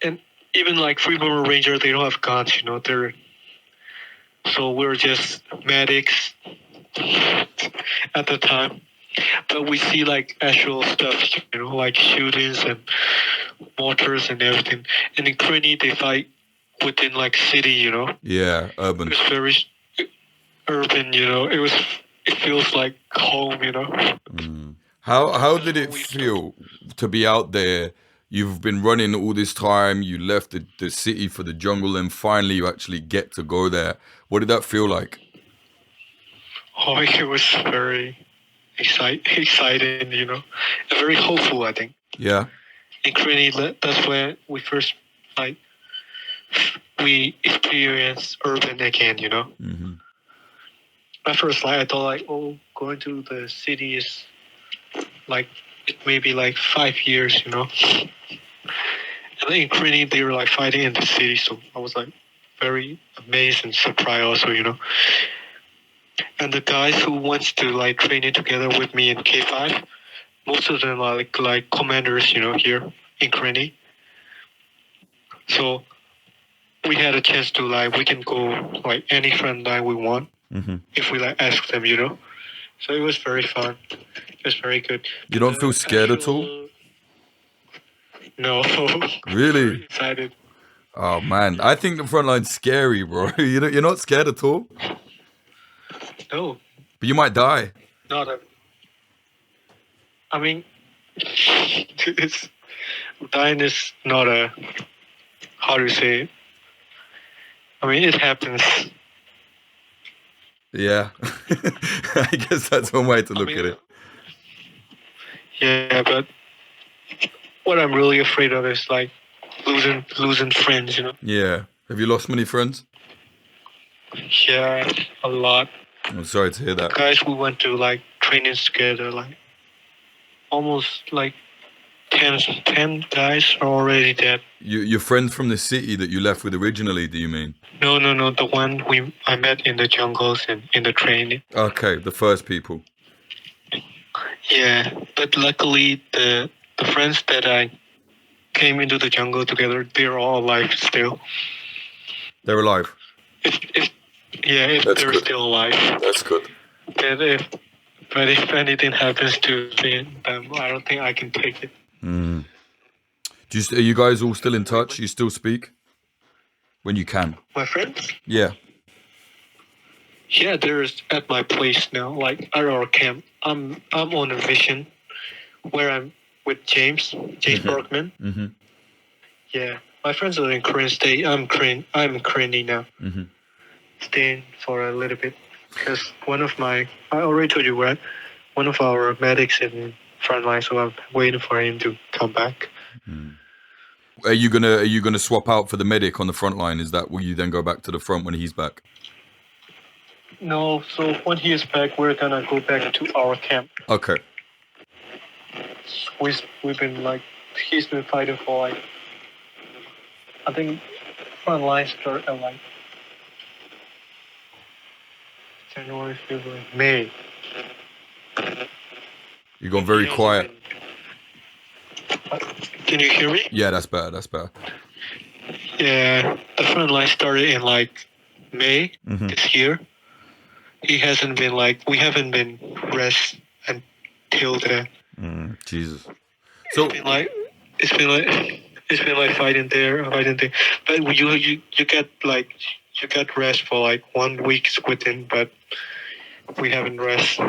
And even like Freedom Ranger, they don't have guns, so we're just medics at the time. But we see like actual stuff, like shootings and mortars and everything. And in Cranny, they fight within like city, Yeah, urban. It was very urban, it feels like home, How did it feel to be out there? You've been running all this time. You left the city for the jungle, and finally you actually get to go there. What did that feel like? Oh, it was very exciting, and very hopeful, I think. Yeah. In Cranny, that's when we first we experienced urban again, Mm-hmm. At first, I thought going to the city is like it may be like 5 years, And then in Cranny, they were like fighting in the city, so I was like very amazed and surprised also, And the guys who wants to like train it together with me in K5, most of them are like commanders, here in Cranny. So we had a chance to we can go like any front line we want, if we ask them, So it was very fun. It was very good. You don't feel scared at all? No. Really? Very excited. Oh man, I think the front line's scary, bro. You're not scared at all? No. But you might die. I mean, dying is not how do you say it? I mean, it happens. Yeah. I guess that's one way to look at it. Yeah, but what I'm really afraid of is like losing friends, Yeah. Have you lost many friends? Yeah, a lot. I'm sorry to hear that. The guys we went to like trainings together, like almost like 10 guys are already dead. Your friends from the city that you left with originally, do you mean? No. The one I met in the jungles and in the training. Okay, the first people. Yeah, but luckily the friends that I came into the jungle together, they're all alive still. They're alive? If they're still alive. That's good. But if anything happens to them, I don't think I can take it. Mm. Are you guys all still in touch? You still speak? When you can? My friends? Yeah. Yeah, they're at my place now, like at our camp. I'm on a mission where I'm with James Bergman. Mm-hmm. Yeah, my friends are in Korean State. I'm Korean now. Mm-hmm. staying for a little bit because I already told you, right? One of our medics in front line, so I'm waiting for him to come back. Are you gonna swap out for the medic on the front line? Is that will you then go back to the front when he's back? No, so when he is back, we're gonna go back to our camp. Okay. We've been like, he's been fighting for like, I think front line start at like January, February, May. You're gone very quiet. Can you hear me? Yeah, that's better. That's better. Yeah, the front line started in like May this year. He hasn't been like, we haven't been rest until then. Jesus. So It's been like fighting there, but you get rest for like 1 week within, but we haven't rest.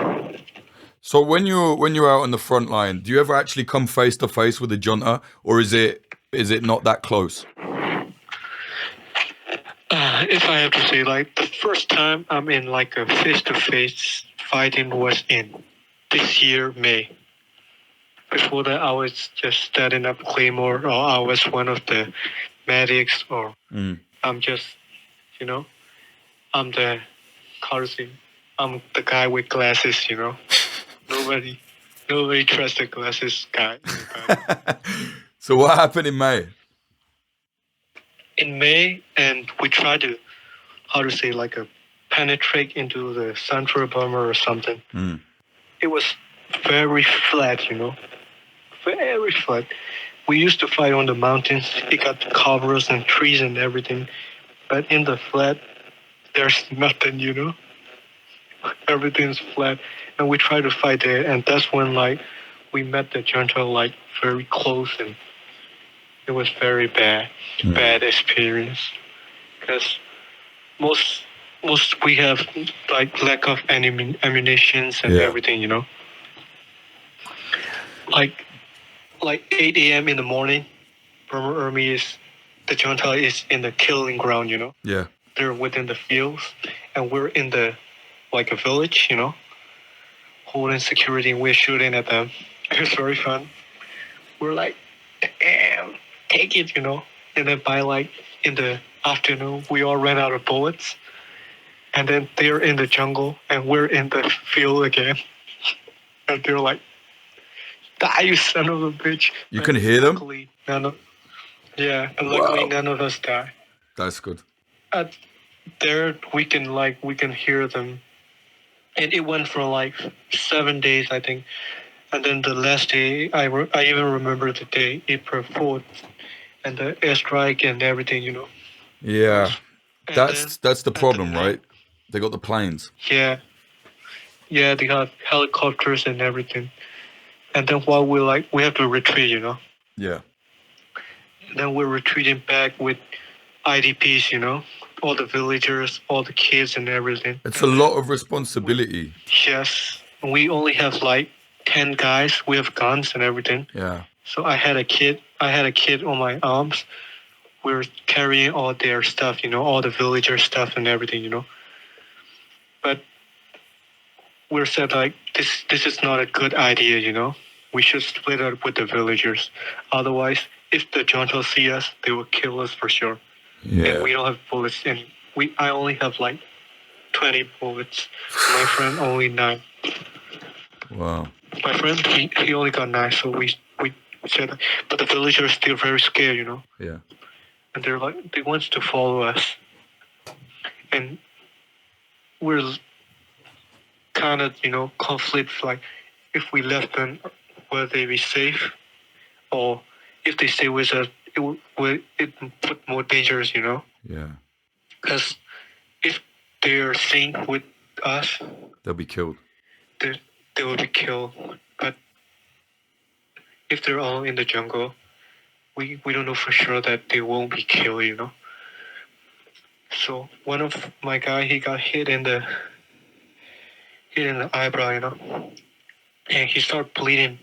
So when you're out on the front line, do you ever actually come face to face with the junta, or is it not that close? If I have to say, like the first time I'm in like a face-to-face fighting was in this year May. Before that, I was just setting up Claymore, or I was one of the medics, or I'm just, I'm the courtesy. I'm the guy with glasses, Nobody trusts the glasses guy. So what happened in May? In May, and we tried to, penetrate into the central Burma or something. It was very flat, very flat. We used to fight on the mountains. It got covers and trees and everything. But in the flat, there's nothing, Everything's flat. And we tried to fight there. And that's when, we met the junta, very close. And it was very bad experience. Because most we have, lack of ammunitions and everything, Like 8 a.m. in the morning, Burma Army the junta is in the killing ground, Yeah. They're within the fields, and we're in a village, holding security, and we're shooting at them. It was very fun. We're like, damn, take it, And then by in the afternoon, we all ran out of bullets. And then they're in the jungle, and we're in the field again. And they're like, die, you son of a bitch. You can hear them? Luckily, none of us die. That's good. There we can hear them. And it went for 7 days, I think. And then the last day, I even remember the day, April 4th, and the airstrike and everything, Yeah. And that's the problem, right? They got the planes. Yeah. Yeah, they got helicopters and everything. And then while we have to retreat, Yeah. And then we're retreating back with IDPs, all the villagers, all the kids and everything. It's a lot of responsibility. Yes. We only have 10 guys. We have guns and everything. Yeah. So I had a kid on my arms. We were carrying all their stuff, all the villager stuff and everything, But we said this is not a good idea, We should split up with the villagers. Otherwise, if the junta see us, they will kill us for sure. Yeah. And we don't have bullets. And I only have 20 bullets. My friend only 9. Wow. My friend he only got 9, so we said, but the villagers are still very scared, Yeah. And they want to follow us. And we're kind of, conflict, if we left them, will they be safe? Or if they stay with us, it put more dangers, Yeah. Because if they're seen with us, They'll be killed. they will be killed. But if they're all in the jungle, we don't know for sure that they won't be killed, So one of my guy, he got hit in the eyebrow, and he started bleeding.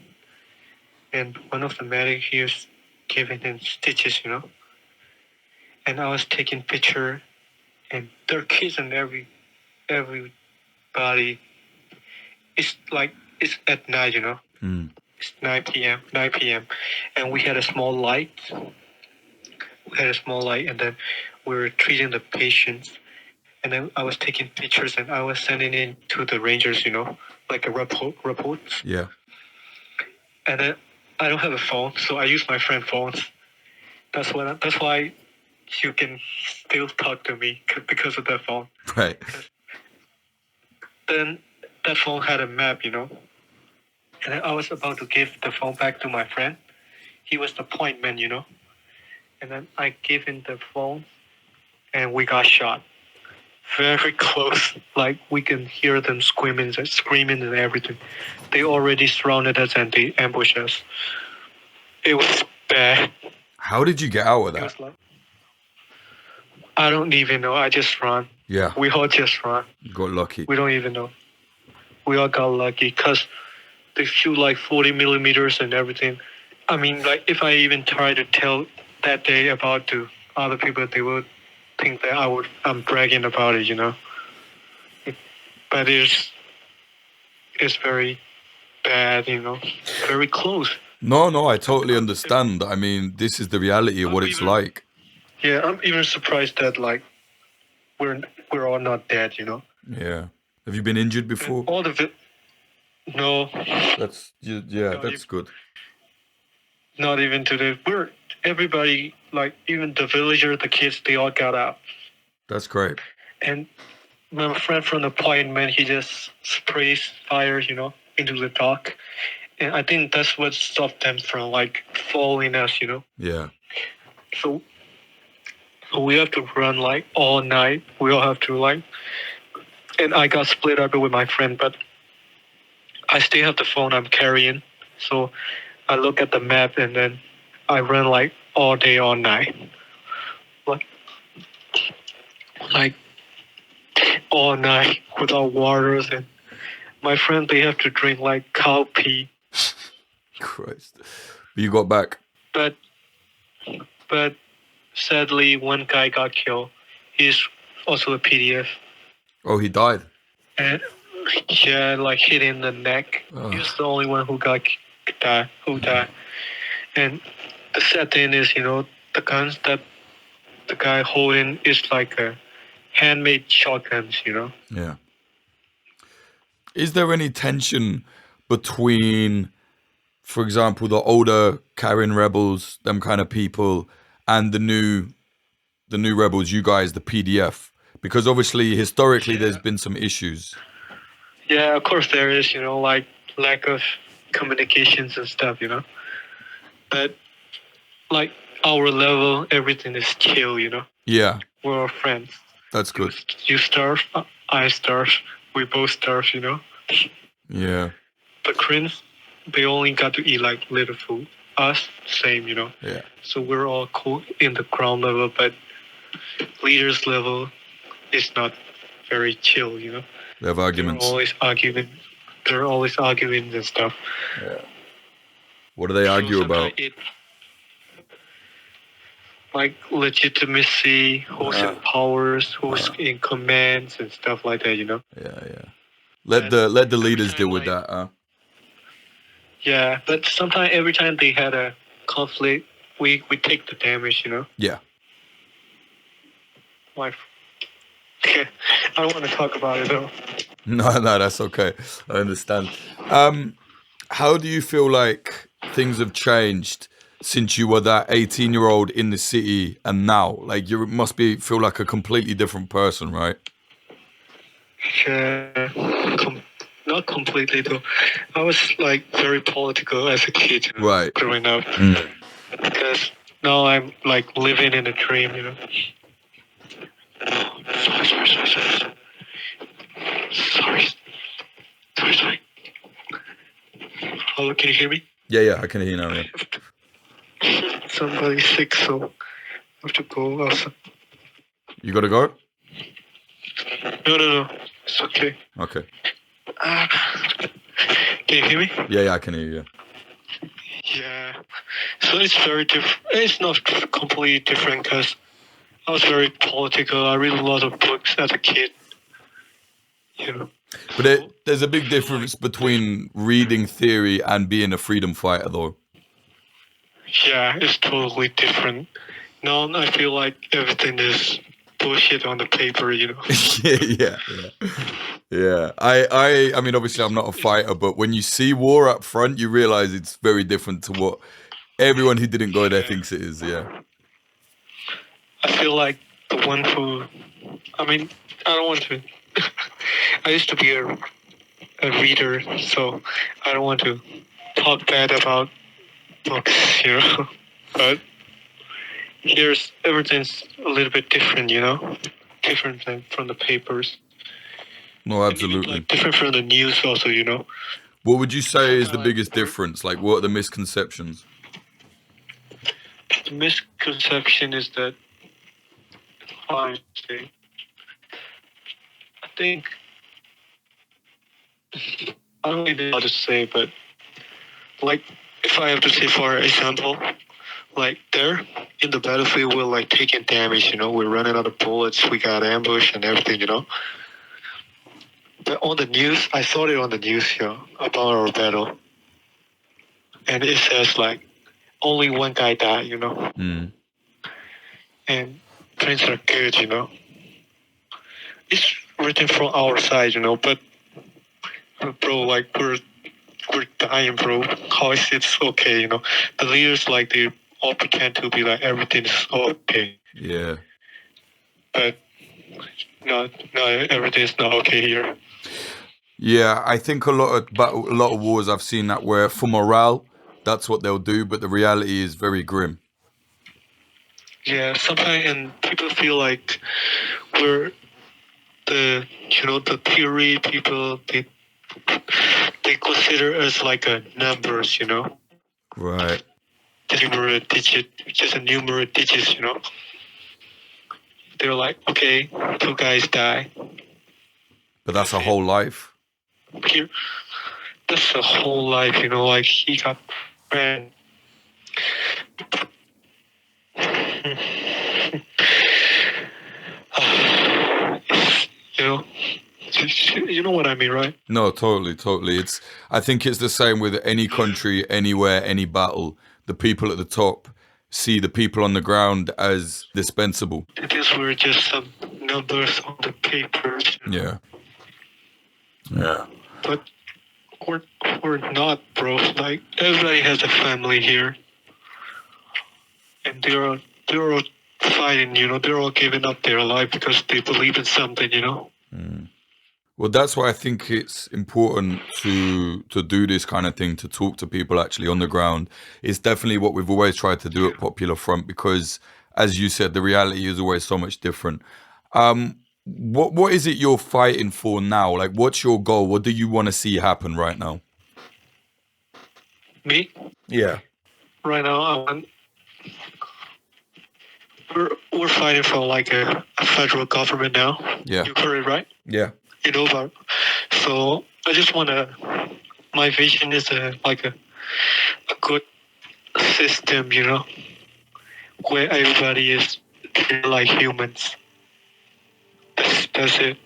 And one of the medics, he was giving him stitches, And I was taking picture and there are kids and everybody. It's at night, It's 9 p.m. And we had a small light. And then we were treating the patients. And then I was taking pictures and I was sending in to the rangers, like a report. Yeah. And then I don't have a phone, so I use my friend's phones. That's why you can still talk to me because of that phone. Right. Then that phone had a map, And then I was about to give the phone back to my friend. He was the point man, And then I gave him the phone, and we got shot. Very close. Like, we can hear them screaming and everything. They already surrounded us and they ambushed us. It was bad. How did you get out of that? I don't even know. I just run. Yeah. We all just run. You got lucky. We don't even know. We all got lucky because they shoot like 40 millimeters and everything. I mean, like, if I even try to tell that day about to other people, they would think that I'm bragging about it, But it's very bad, very close. No, I totally understand. I mean, this is the reality of what it's like. Yeah, I'm even surprised that, like, we're all not dead, Yeah. Have you been injured before? All of it. No. That's good. Not even today. Everybody, like, even the villagers, the kids, they all got out. That's great. And my friend from the point, man, he just sprays fire, into the dock. And I think that's what stopped them from, like, following us, Yeah. So we have to run, like, all night. We all have to, like... And I got split up with my friend, but I still have the phone I'm carrying. So I look at the map, and then I run, like, all day, all night. Like all night without waters. And my friend, they have to drink, like, cow pee. Christ. But you got back. But sadly, one guy got killed. He's also a PDF. Oh, he died? And yeah, like, hit in the neck. Oh. He's the only one who died. And the sad thing is, the guns that the guy holding is like a handmade shotguns, Yeah. Is there any tension between, for example, the older Karen rebels, them kind of people, and the new rebels, you guys, the PDF? Because obviously, historically, there's been some issues. Yeah, of course there is, like, lack of communications and stuff, But, like, our level, everything is chill, Yeah. We're all friends. That's good. You starve, I starve, we both starve, Yeah. The Koreans, they only got to eat, like, little food. Us, same, Yeah. So we're all cool in the ground level, but leaders level is not very chill, They have arguments. They're always arguing and stuff. Yeah. What do they argue about? Like legitimacy, who's in powers, who's in commands and stuff like that, Yeah. Let the leaders deal with that, huh? Yeah, but sometimes every time they had a conflict, we take the damage, Yeah. I don't want to talk about it though. No, that's okay. I understand. How do you feel like things have changed since you were that 18-year-old in the city and now? Like, you must feel like a completely different person, right? Yeah, not completely though. I was, like, very political as a kid, right, growing up. Because now I'm, like, living in a dream, Sorry. Hello, can you hear me? Yeah, I can hear you now. Yeah. Somebody's sick, so I have to go outside. You gotta go? No. It's okay. Okay. Can you hear me? Yeah, I can hear you. Yeah. So it's very different. It's not completely different because I was very political. I read a lot of books as a kid. You know. But there's a big difference between reading theory and being a freedom fighter, though. Yeah, it's totally different. Now I feel like everything is bullshit on the paper, you know. Yeah. I mean, obviously, I'm not a fighter, but when you see war up front, you realize it's very different to what everyone who didn't go there thinks it is. Yeah. I feel like the one who, I mean, I don't want to. I used to be a reader, so I don't want to talk bad about books, you know. But here's everything's a little bit different, you know, different than from the papers. No, absolutely. Like different from the news, also, you know. What would you say is the biggest difference? Like, what are the misconceptions? The misconception is that I think I don't even know how to say, but like if I have to say, for example, like there in the battlefield, we're like taking damage, you know, we're running out of bullets, we got ambush and everything, you know. But on the news, I saw it on the news, you know, about our battle, and it says like only one guy died, you know, and things are good, you know. It's written from our side, you know, but bro, like we're dying, bro. How is it okay, you know? The leaders, like, they all pretend to be like everything's okay. Yeah. But no, everything's not okay here. Yeah, I think a lot of wars I've seen that where for morale, that's what they'll do, but the reality is very grim. Yeah, sometimes, and people feel like we're the theory people, they consider us like a numbers, you know. Right. The numeric digit, just a numeric digits, you know. They're like, okay, 2 guys die. But that's a whole life. Here, that's a whole life, you know. Like he got ran. You know what I mean, right? No, totally. I think it's the same with any country, anywhere, any battle. The people at the top see the people on the ground as dispensable. These were just some numbers on the paper. Yeah. But we're not, bro. Like everybody has a family here, and they're all fighting. You know, they're all giving up their life because they believe in something. You know. Well, that's why I think it's important to do this kind of thing, to talk to people actually on the ground. It's definitely what we've always tried to do at Popular Front because, as you said, the reality is always so much different. What is it you're fighting for now? Like, what's your goal? What do you want to see happen right now? Me? Yeah. Right now, we're fighting for like a federal government now. Yeah. You heard it, right? Yeah. You know about. So I just want to. My vision is a good system, you know, where everybody is treated like humans. That's it.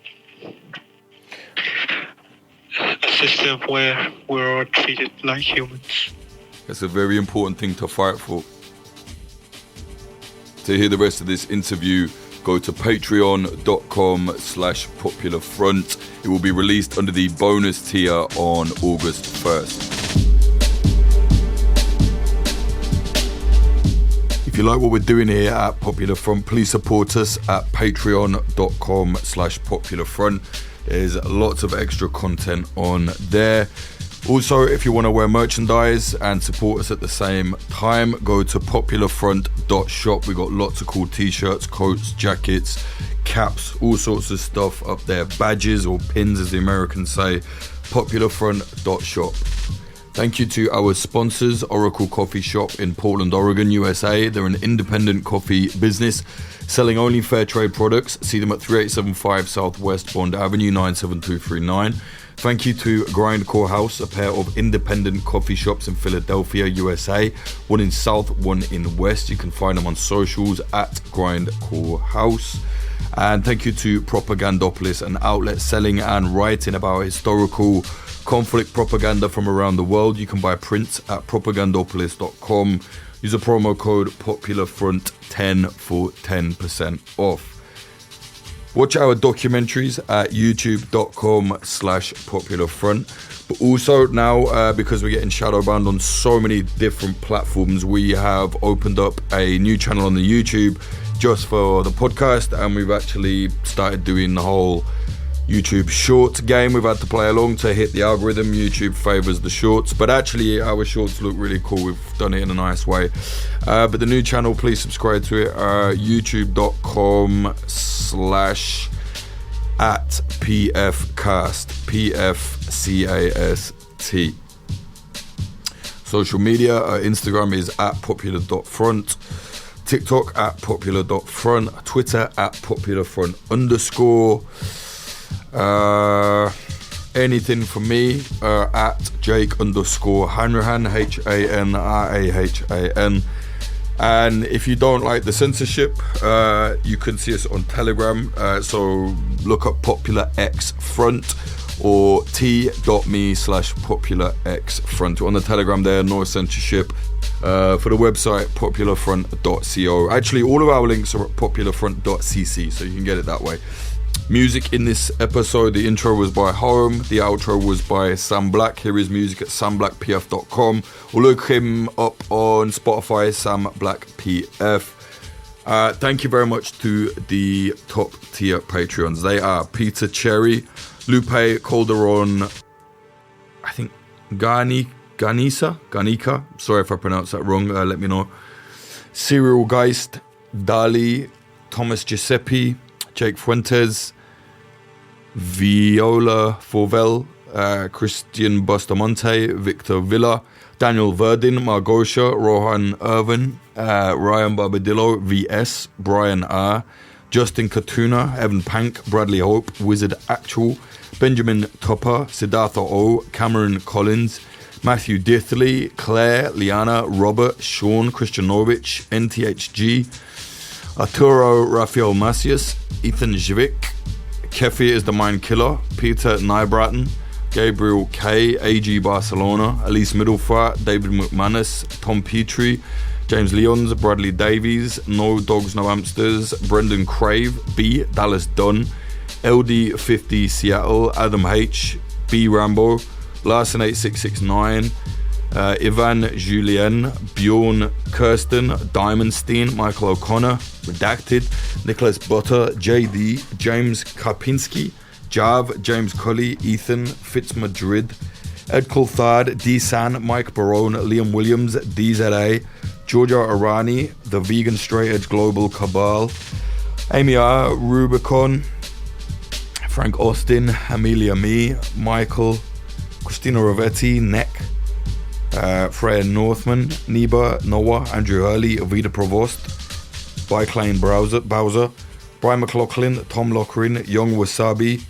A system where we're all treated like humans. That's a very important thing to fight for. To hear the rest of this interview, go to patreon.com/popularfront. It will be released under the bonus tier on August 1st. If you like what we're doing here at Popular Front, please support us at patreon.com/popularfront. There's lots of extra content on there. Also, if you want to wear merchandise and support us at the same time, go to popularfront.shop. We got lots of cool t-shirts, coats, jackets, caps, all sorts of stuff up there. Badges or pins, as the Americans say. Popularfront.shop. Thank you to our sponsors, Oracle Coffee Shop in Portland, Oregon, USA. They're an independent coffee business selling only fair trade products. See them at 3875 Southwest Bond Avenue, 97239. Thank you to Grindcore House, a pair of independent coffee shops in Philadelphia, USA. One in South, one in West. You can find them on socials at Grindcore House. And thank you to Propagandopolis, an outlet selling and writing about historical conflict propaganda from around the world. You can buy prints at propagandopolis.com. Use a promo code POPULARFRONT10 for 10% off. Watch our documentaries at youtube.com/popularfront. But also now, because we're getting shadow banned on so many different platforms, we have opened up a new channel on the YouTube just for the podcast, and we've actually started doing the whole YouTube shorts game. We've had to play along to hit the algorithm. YouTube favors the shorts, but actually our shorts look really cool. We've done it in a nice way. But the new channel, please subscribe to it. youtube.com/@pfcast, PFCAST. Social media, Instagram is @popular.front, TikTok @popular.front, Twitter @popularfront_. Anything from me at Jake_Hanrahan, HANRAHAN. And if you don't like the censorship, you can see us on Telegram. So look up Popular X Front or t.me/popularxfront. On the Telegram there, no censorship. For the website, popularfront.co. Actually, all of our links are at popularfront.cc, so you can get it that way. Music in this episode, the intro was by Home, the outro was by Sam Black. Here is music at samblackpf.com, or look him up on Spotify, Sam Black PF. Thank you very much to the top tier Patreons. They are Peter Cherry, Lupe Calderon, I think Ganika, sorry if I pronounced that wrong, let me know. Cyril Geist, Dali, Thomas Giuseppe, Jake Fuentes, Viola Forvel, Christian Bustamante, Victor Villa, Daniel Verdin, Margosha, Rohan Irvin, Ryan Barbadillo, VS, Brian R, Justin Katuna, Evan Pank, Bradley Hope, Wizard Actual, Benjamin Topper, Siddhartha O, Cameron Collins, Matthew Dithley, Claire, Liana, Robert, Sean, Christian Norwich, NTHG, Arturo Rafael Macias, Ethan Zivik, Kefi is the Mind Killer, Peter Nybraten, Gabriel K, AG Barcelona, Elise Middlefart, David McManus, Tom Petrie, James Leons, Bradley Davies, No Dogs No Hamsters, Brendan Crave, B, Dallas Dunn, LD50 Seattle, Adam H, B Rambo, Larson 8669, Ivan Julien, Bjorn Kirsten, Diamondstein, Michael O'Connor, Redacted, Nicholas Butter, JD, James Karpinski, Jav, James Cully, Ethan, Fitzmadrid, Ed Coulthard, D San, Mike Barone, Liam Williams, DZA, Georgia Arani, The Vegan Straight Edge Global Cabal, Amy R, Rubicon, Frank Austin, Amelia Me, Michael, Christina Rovetti, Neck, Freya Northman, Neba, Noah, Andrew Hurley, Avida Provost, Biclane Bowser, Brian McLaughlin, Tom Lochrin, Young Wasabi,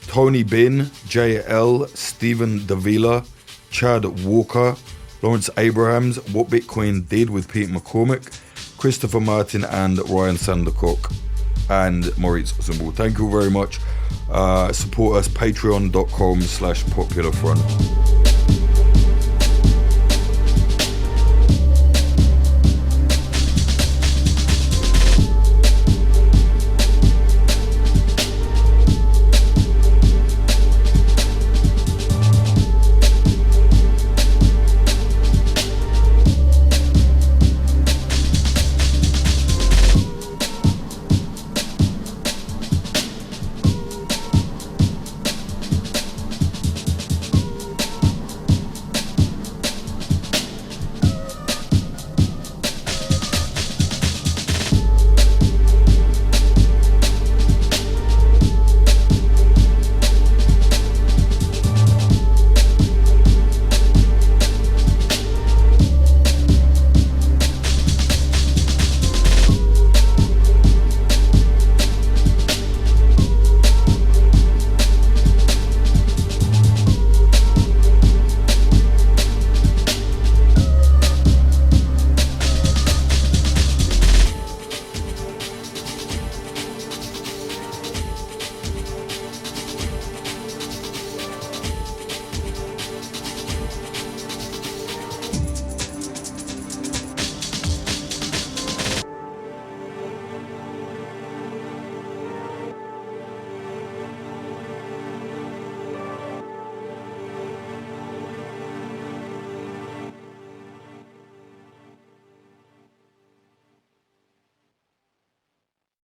Tony Bin, JL, Stephen Davila, Chad Walker, Lawrence Abrahams, What Bitcoin Did with Pete McCormick, Christopher Martin, and Ryan Sandercock, and Maurice Zumbul. Thank you very much. Support us, patreon.com/popularfront.